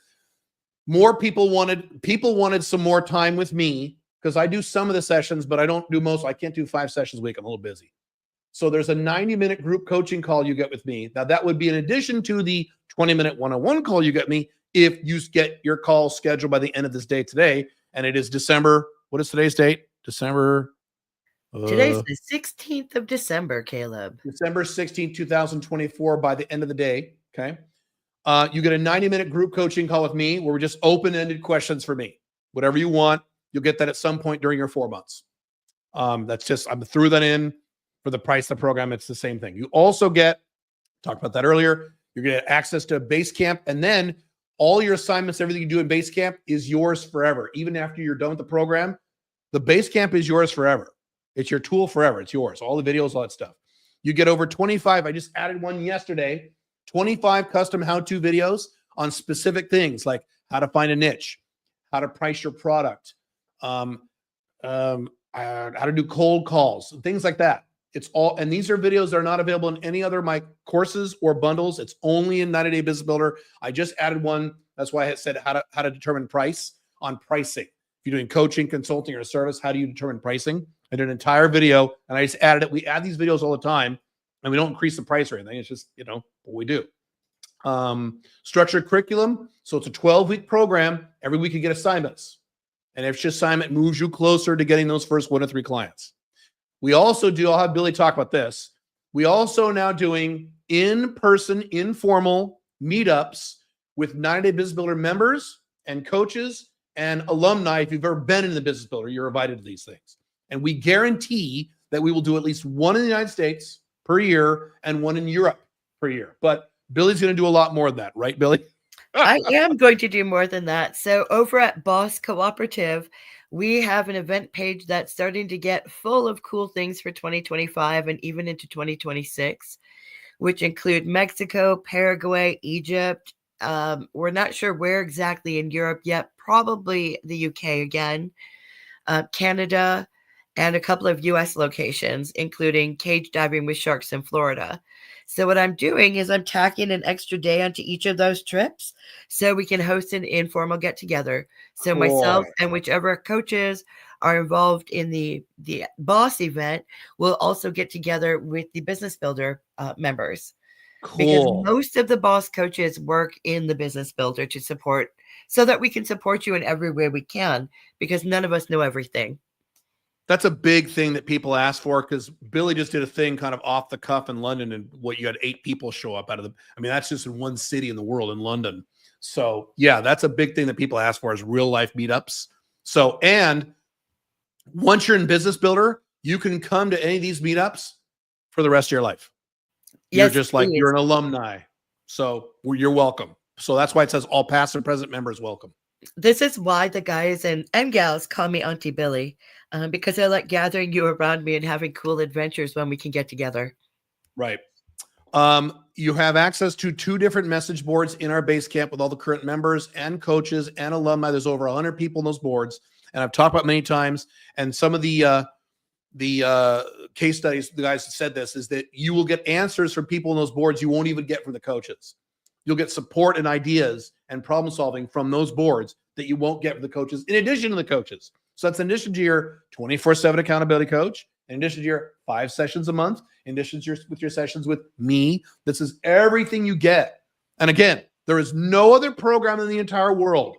More people wanted some more time with me because I do some of the sessions, but I don't do most. I can't do 5 sessions a week. I'm a little busy. So there's a 90-minute group coaching call you get with me. Now that would be in addition to the 20-minute one-on-one call you get me if you get your call scheduled by the end of this day today. And it is December. What is today's date? December. Today's the 16th of December, Caleb. December 16th, 2024 by the end of the day. Okay. You get a 90-minute group coaching call with me where we're just open-ended questions for me. Whatever you want, you'll get that at some point during your 4 months. That's just, I threw that in for the price of the program. It's the same thing. You also talked about that earlier. You're going to get access to Basecamp, and then all your assignments, everything you do in Basecamp is yours forever. Even after you're done with the program, the Basecamp is yours forever. It's your tool forever. It's yours. All the videos, all that stuff. You get over 25. I just added one yesterday. 25 custom how-to videos on specific things like how to find a niche, how to price your product, how to do cold calls, things like that. It's all, and these are videos that are not available in any other of my courses or bundles. It's only in 90-Day Business Builder. I just added one. That's why I said how to determine price on pricing. If you're doing coaching, consulting, or service, how do you determine pricing? I did an entire video and I just added it. We add these videos all the time and we don't increase the price or anything. It's just, what we do. Structured curriculum. So it's a 12-week program. Every week you get assignments. And each assignment moves you closer to getting those first 1 to 3 clients. We also do, I'll have Billy talk about this. We also now doing in-person, informal meetups with 90-Day Business Builder members and coaches and alumni. If you've ever been in the Business Builder, you're invited to these things. And we guarantee that we will do at least one in the United States per year and one in Europe per year. But Billy's going to do a lot more than that, right, Billy? I am going to do more than that. So over at Boss Cooperative, we have an event page that's starting to get full of cool things for 2025 and even into 2026, which include Mexico, Paraguay, Egypt. We're not sure where exactly in Europe yet, probably the UK again, Canada, and a couple of US locations, including cage diving with sharks in Florida. So what I'm doing is I'm tacking an extra day onto each of those trips so we can host an informal get-together. So myself and whichever coaches are involved in the boss event will also get together with the Business Builder members. Because most of the boss coaches work in the Business Builder to support, so that we can support you in every way we can, because none of us know everything. That's a big thing that people ask for, because Billy just did a thing kind of off the cuff in London, and you had 8 people show up out of that's just in one city in the world, in London. So yeah, that's a big thing that people ask for, is real life meetups. So, and once you're in Business Builder, you can come to any of these meetups for the rest of your life. You're just like, you're an alumni. So you're welcome. So that's why it says all past and present members welcome. This is why the guys and gals call me Auntie Billy, because I like gathering you around me and having cool adventures when we can get together. Right. You have access to 2 different message boards in our base camp with all the current members and coaches and alumni. There's over 100 people in those boards. And I've talked about many times. And some of the case studies, the guys that said this, is that you will get answers from people in those boards you won't even get from the coaches. You'll get support and ideas and problem solving from those boards that you won't get from the coaches, in addition to the coaches. So that's in addition to your 24/7 accountability coach, in addition to your 5 sessions a month, in addition to your sessions with me. This is everything you get. And again, there is no other program in the entire world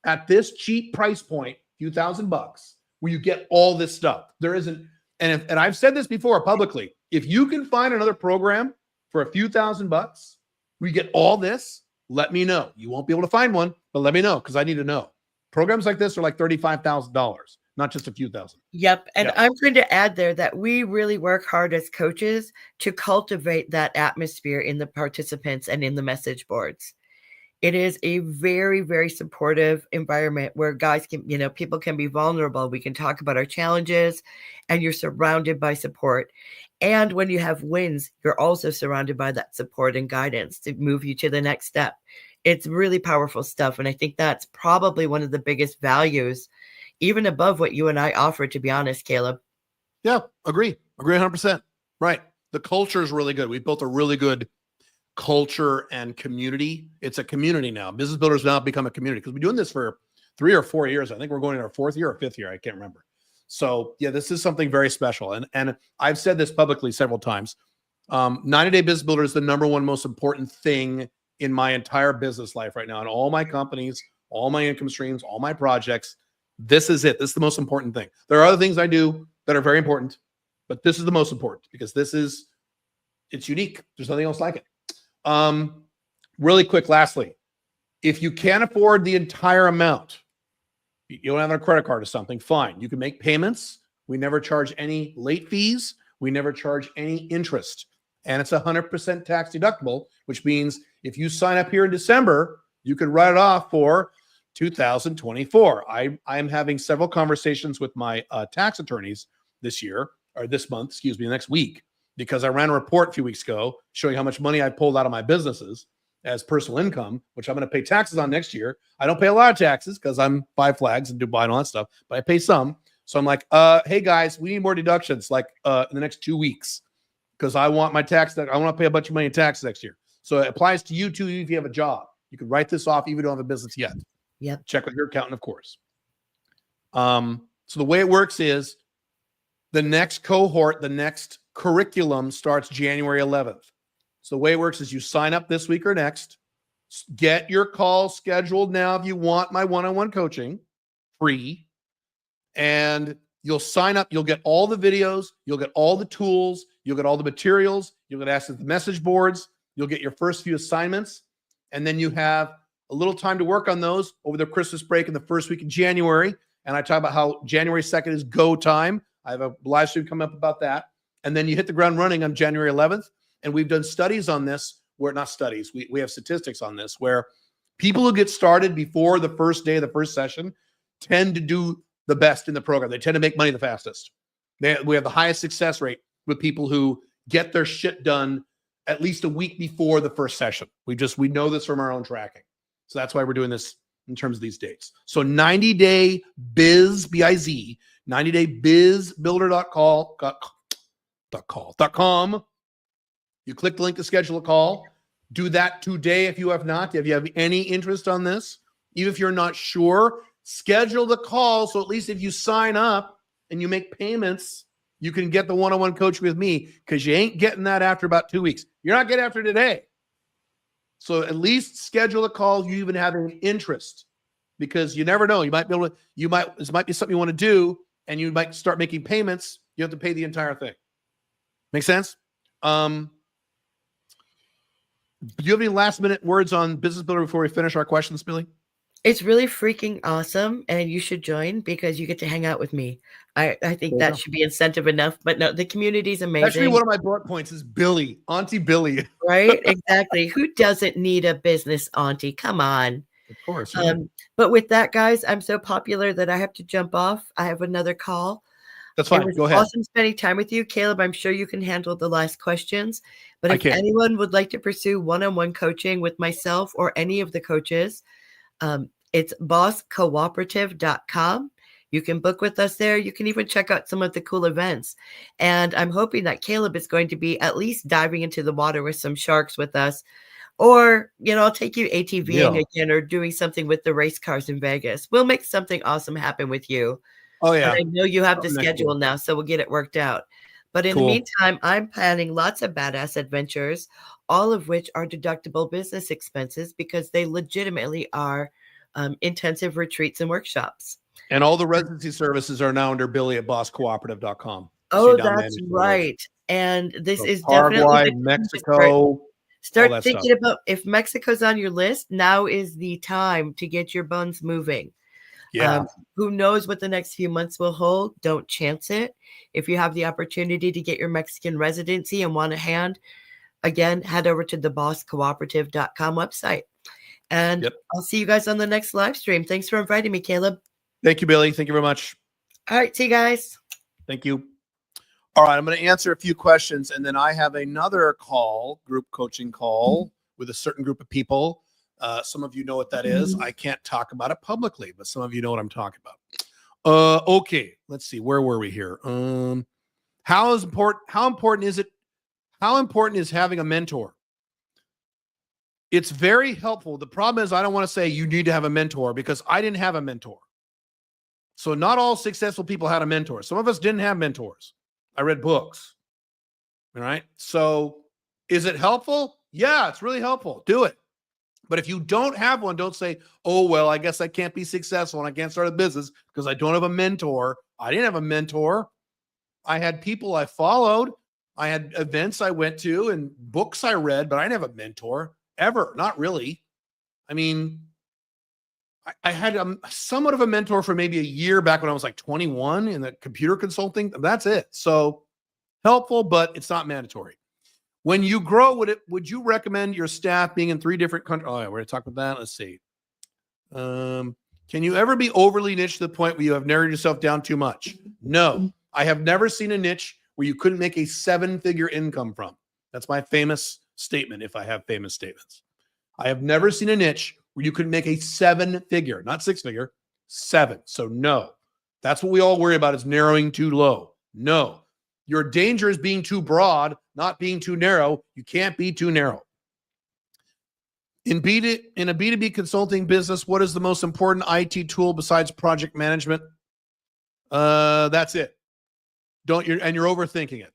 at this cheap price point, few $1,000, where you get all this stuff. There isn't. And I've said this before publicly, if you can find another program for a few $1,000, we get all this, let me know. You won't be able to find one, but let me know, because I need to know. Programs like this are like $35,000, not just a few thousand. Yep. And Yeah. I'm going to add there that we really work hard as coaches to cultivate that atmosphere in the participants and in the message boards. It is a very, very supportive environment where guys can, people can be vulnerable. We can talk about our challenges, and you're surrounded by support. And when you have wins, you're also surrounded by that support and guidance to move you to the next step. It's really powerful stuff. And I think that's probably one of the biggest values, even above what you and I offer, to be honest, Caleb. Yeah, agree 100%. Right. The culture is really good. We've built a really good culture and community. It's a community now. Business Builders now become a community because we've been doing this for 3 or 4 years. I think we're going in our 4th year or 5th year. I can't remember. So yeah, this is something very special. And I've said this publicly several times. 90-day Business Builder is the number one most important thing in my entire business life right now. In all my companies, all my income streams, all my projects, this is it. This is the most important thing. There are other things I do that are very important, but this is the most important because it's unique. There's nothing else like it. Really quick, lastly, if you can't afford the entire amount, you don't have a credit card or something, fine. You can make payments. We never charge any late fees. We never charge any interest. And it's 100% tax deductible, which means if you sign up here in December, you can write it off for 2024. I am having several conversations with my tax attorneys this month, next week, because I ran a report a few weeks ago showing how much money I pulled out of my businesses as personal income, which I'm going to pay taxes on next year. I don't pay a lot of taxes because I'm Five Flags and Dubai and all that stuff, but I pay some. So I'm like, hey guys, we need more deductions in the next 2 weeks because I want my tax. I want to pay a bunch of money in taxes next year. So it applies to you too if you have a job. You can write this off even if you don't have a business yet. Yep. Check with your accountant, of course. So the way it works is the next cohort, the next curriculum starts January 11th. So the way it works is you sign up this week or next, get your call scheduled now if you want my one-on-one coaching, free, and you'll sign up. You'll get all the videos. You'll get all the tools. You'll get all the materials. You'll get access to the message boards. You'll get your first few assignments, and then you have a little time to work on those over the Christmas break in the first week of January. And I talk about how January 2nd is go time. I have a live stream coming up about that. And then you hit the ground running on January 11th. And we've done studies on this, where not studies, we have statistics on this, where people who get started before the first day of the first session tend to do the best in the program. They tend to make money the fastest. We have the highest success rate with people who get their shit done at least a week before the first session. We know this from our own tracking. So that's why we're doing this in terms of these dates. So 90-day biz, B-I-Z, 90daybizbuilder.com. You click the link to schedule a call. Do that today if you have not. If you have any interest on this, even if you're not sure, schedule the call. So at least if you sign up and you make payments, you can get the one-on-one coaching with me, because you ain't getting that after about 2 weeks. You're not getting after today. So at least schedule a call. You even have an interest, because you never know. You might be able to, this might be something you want to do, and you might start making payments. You have to pay the entire thing. Make sense? Do you have any last minute words on Business Builder before we finish our questions, Billy? It's really freaking awesome, and you should join because you get to hang out with me. I think that should be incentive enough, but no, the community's amazing. Actually, one of my bullet points is Billy, Auntie Billy. Right? Exactly. Who doesn't need a business auntie? Come on. Of course. But with that, guys, I'm so popular that I have to jump off. I have another call. That's fine. It was Go ahead. awesome spending time with you, Caleb. I'm sure you can handle the last questions. But I if can. anyone would like to pursue one-on-one coaching with myself or any of the coaches, it's bosscooperative.com. You can book with us there. You can even check out some of the cool events. And I'm hoping that Caleb is going to be at least diving into the water with some sharks with us. Or, I'll take you ATVing again, or doing something with the race cars in Vegas. We'll make something awesome happen with you. Oh, yeah. And I know you have the schedule now, so we'll get it worked out. But in the meantime, I'm planning lots of badass adventures, all of which are deductible business expenses, because they legitimately are intensive retreats and workshops. And all the residency services are now under Billy at bosscooperative.com. Oh, that's right. And this is Paraguay, definitely Mexico. Start thinking about, if Mexico's on your list, now is the time to get your buns moving. Yeah. Who knows what the next few months will hold? Don't chance it. If you have the opportunity to get your Mexican residency and want a hand, again, head over to thebosscooperative.com website. And I'll see you guys on the next live stream. Thanks for inviting me, Caleb. Thank you, Billy. Thank you very much. All right, see you guys. Thank you. All right, I'm going to answer a few questions, and then I have another call, group coaching call with a certain group of people. Some of you know what that is. I can't talk about it publicly, but some of you know what I'm talking about. Okay, let's see. Where were we here? How important is having a mentor? It's very helpful. The problem is I don't want to say you need to have a mentor because I didn't have a mentor. So not all successful people had a mentor. Some of us didn't have mentors. I read books. All right. So is it helpful? Yeah, it's really helpful. Do it. But if you don't have one, don't say, oh, well, I guess I can't be successful and I can't start a business because I don't have a mentor. I didn't have a mentor. I had people I followed. I had events I went to and books I read, but I didn't have a mentor ever. Not really. I mean, I had somewhat of a mentor for maybe a year back when I was like 21 in the computer consulting. That's it. So helpful, but it's not mandatory. When you grow, would you recommend your staff being in 3 different countries? Oh, yeah, we're going to talk about that. Let's see. Can you ever be overly niche to the point where you have narrowed yourself down too much? No. I have never seen a niche where you couldn't make a 7-figure income from. That's my famous statement, if I have famous statements. I have never seen a niche where you couldn't make a 7-figure, not 6-figure, 7. So no, that's what we all worry about is narrowing too low. No, your danger is being too broad, not being too narrow. You can't be too narrow. In a B2B consulting business, what is the most important IT tool besides project management? That's it. You're overthinking it.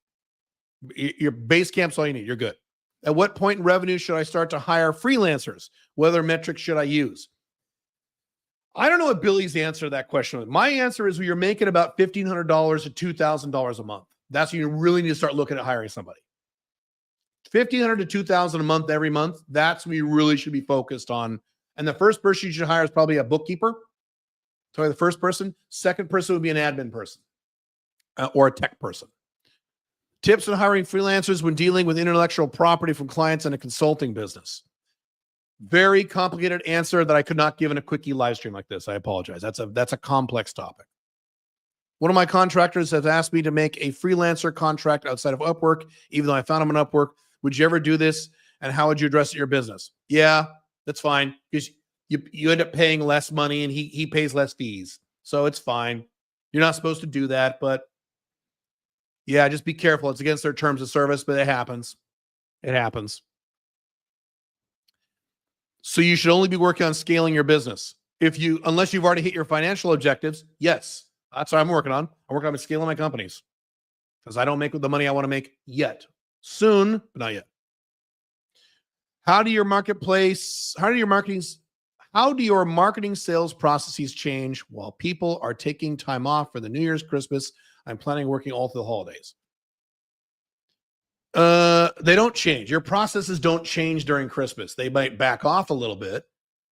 Your base camp's all you need. You're good. At what point in revenue should I start to hire freelancers? What other metrics should I use? I don't know what Billy's answer to that question is. My answer is when you're making about $1,500 to $2,000 a month. That's when you really need to start looking at hiring somebody. $1,500 to $2,000 a month every month. That's when you really should be focused on. And the first person you should hire is probably a bookkeeper. Sorry, the first person. Second person would be an admin person or a tech person. Tips on hiring freelancers when dealing with intellectual property from clients in a consulting business. Very complicated answer that I could not give in a quickie live stream like this. I apologize. That's a complex topic. One of my contractors has asked me to make a freelancer contract outside of Upwork, even though I found him on Upwork. Would you ever do this? And how would you address it in your business? Yeah, that's fine. Because you end up paying less money and he pays less fees. So it's fine. You're not supposed to do that, but yeah, just be careful. It's against their terms of service, but it happens. It happens. So you should only be working on scaling your business. Unless you've already hit your financial objectives, yes, that's what I'm working on. I'm working on scaling my companies because I don't make the money I want to make yet. Soon, but not yet. How do your marketing sales processes change while people are taking time off for the New Year's, Christmas? I'm planning on working all through the holidays. They don't change. Your processes don't change during Christmas. They might back off a little bit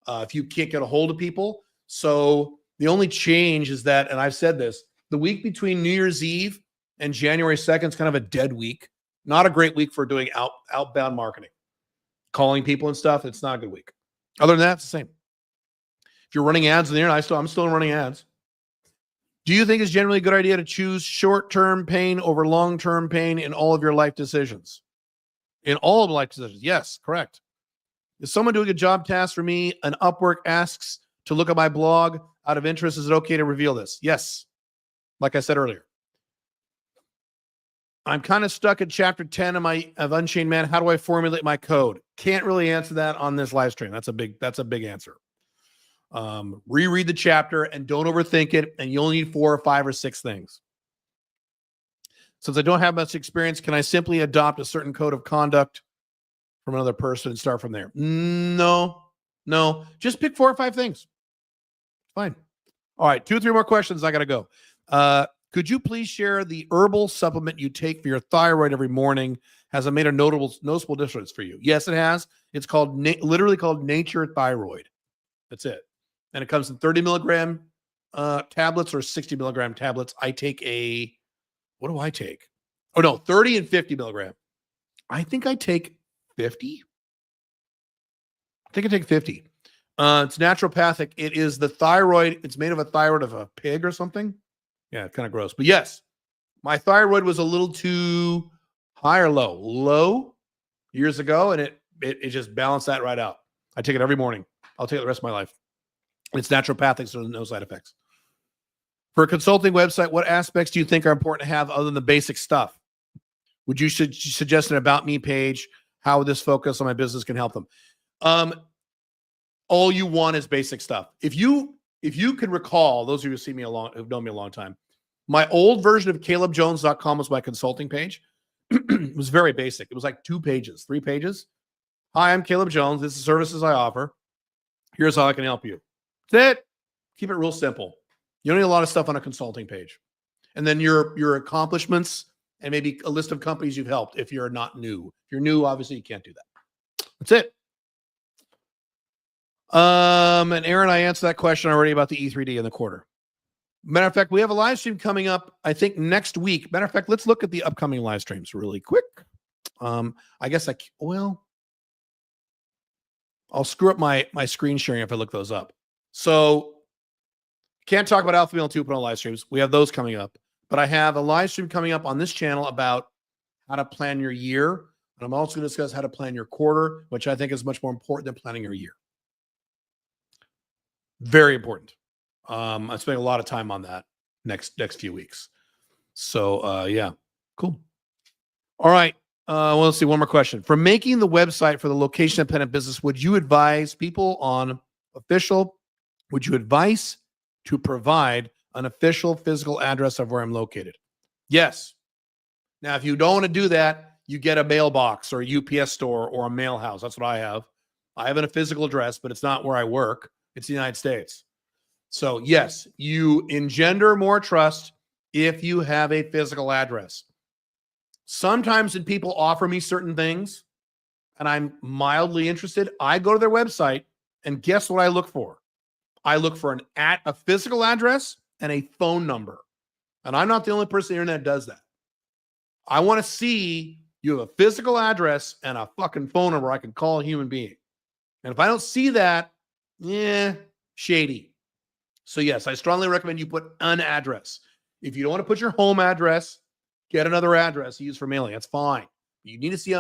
if you can't get a hold of people. So the only change is that, and I've said this, the week between New Year's Eve and January 2nd is kind of a dead week. Not a great week for doing outbound marketing. Calling people and stuff, it's not a good week. Other than that, it's the same. If you're running ads in the internet, I'm still running ads. Do you think it's generally a good idea to choose short-term pain over long-term pain in all of your life decisions? In all of life decisions, yes, correct. Is someone doing a job task for me? An Upwork asks to look at my blog. Out of interest, is it okay to reveal this? Yes, like I said earlier. I'm kind of stuck at chapter 10 of Unchained Man. How do I formulate my code? Can't really answer that on this live stream. That's a big answer. Reread the chapter and don't overthink it. And you only need 4 or 5 or 6 things. Since I don't have much experience, can I simply adopt a certain code of conduct from another person and start from there? No. Just pick 4 or 5 things. Fine. All right. 2 or 3 more questions. I got to go. Could you please share the herbal supplement you take for your thyroid every morning? Has it made a noticeable difference for you? Yes, it has. It's literally called Nature Thyroid. That's it. And it comes in 30 milligram tablets or 60 milligram tablets. I take what do I take? Oh no, 30 and 50 milligram. I think I take 50. I think I take 50. It's naturopathic. It is the thyroid. It's made of a thyroid of a pig or something. Yeah, kind of gross. But yes, my thyroid was a little too high or low. Low years ago, and it just balanced that right out. I take it every morning. I'll take it the rest of my life. It's naturopathic, so there's no side effects. For a consulting website, what aspects do you think are important to have other than the basic stuff? Would you suggest an about me page? How would this focus on my business can help them? All you want is basic stuff. If you can recall, those of you who've known me a long time, my old version of calebjones.com was my consulting page. It was very basic. It was like 2 pages, 3 pages. Hi, I'm Caleb Jones. This is the services I offer. Here's how I can help you. That's it. Keep it real simple. You don't need a lot of stuff on a consulting page. And then your accomplishments and maybe a list of companies you've helped if you're not new. If you're new, obviously you can't do that. That's it. And Aaron, I answered that question already about the E3D in the quarter. Matter of fact, we have a live stream coming up, I think, next week. Matter of fact, let's look at the upcoming live streams really quick. I guess I'll screw up my screen sharing if I look those up. So can't talk about Alpha Mail 2.0 live streams. We have those coming up. But I have a live stream coming up on this channel about how to plan your year. And I'm also going to discuss how to plan your quarter, which I think is much more important than planning your year. Very important. I'm spending a lot of time on that next few weeks. So yeah, cool. All right. Well, let's see. One more question. For making the website for the location independent business, would you advise people on official? Would you advise to provide an official physical address of where I'm located? Yes. Now, if you don't want to do that, you get a mailbox or a UPS store or a mail house. That's what I have. I have a physical address, but it's not where I work. It's the United States. So yes, you engender more trust if you have a physical address. Sometimes when people offer me certain things and I'm mildly interested, I go to their website and guess what I look for? I look for a physical address and a phone number. And I'm not the only person on the internet that does that. I want to see you have a physical address and a fucking phone number I can call a human being. And if I don't see that, shady. So yes, I strongly recommend you put an address. If you don't want to put your home address, get another address to use for mailing. That's fine. You need to see,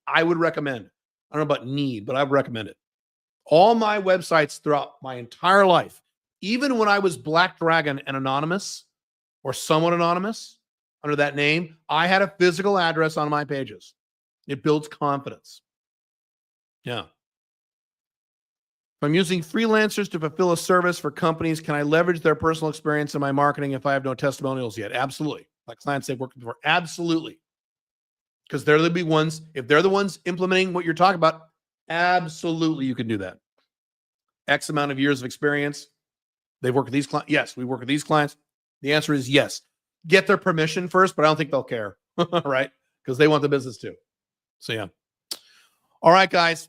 I would recommend, I don't know about need, but I would recommend it. All my websites throughout my entire life, even when I was Black Dragon and anonymous or somewhat anonymous under that name, I had a physical address on my pages. It builds confidence. Yeah. If I'm using freelancers to fulfill a service for companies, can I leverage their personal experience in my marketing if I have no testimonials yet? Absolutely. Like clients they've worked with before. Absolutely. Because they're the ones, if they're the ones implementing what you're talking about, absolutely you can do that. X amount of years of experience. They've worked with these clients. Yes, we work with these clients. The answer is yes. Get their permission first, but I don't think they'll care, right? Because they want the business too. So yeah. All right, guys.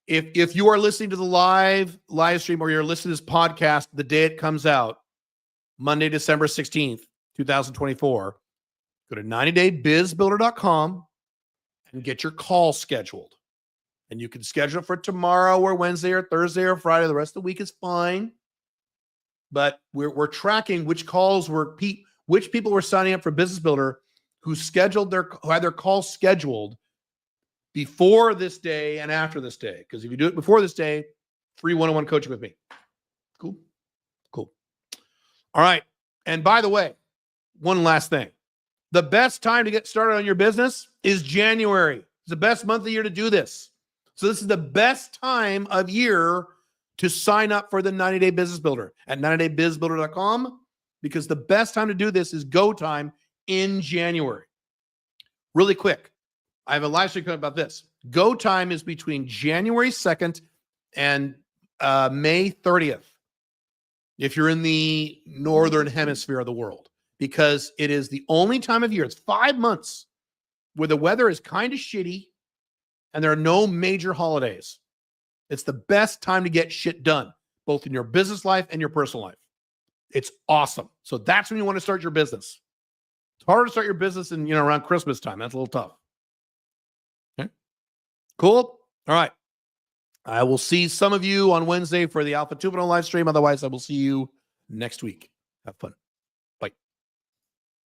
If you are listening to the live stream or you're listening to this podcast the day it comes out, Monday, December 16th, 2024, go to 90daybizbuilder.com and get your call scheduled. And you can schedule it for tomorrow or Wednesday or Thursday or Friday. The rest of the week is fine. But we're tracking which calls which people were signing up for Business Builder who had their calls scheduled before this day and after this day. Because if you do it before this day, free one-on-one coaching with me. Cool. All right. And by the way, one last thing. The best time to get started on your business is January. It's the best month of the year to do this. So this is the best time of year to sign up for the 90-Day Business Builder at 90daybizbuilder.com because the best time to do this is go time in January. Really quick. I have a live stream about this. Go time is between January 2nd and May 30th. If you're in the northern hemisphere of the world, because it is the only time of year, it's 5 months where the weather is kind of shitty and there are no major holidays. It's the best time to get shit done, both in your business life and your personal life. It's awesome. So that's when you want to start your business. It's hard to start your business in, around Christmas time. That's a little tough. Okay. Cool. All right. I will see some of you on Wednesday for the Alpha 2.0 live stream. Otherwise, I will see you next week. Have fun.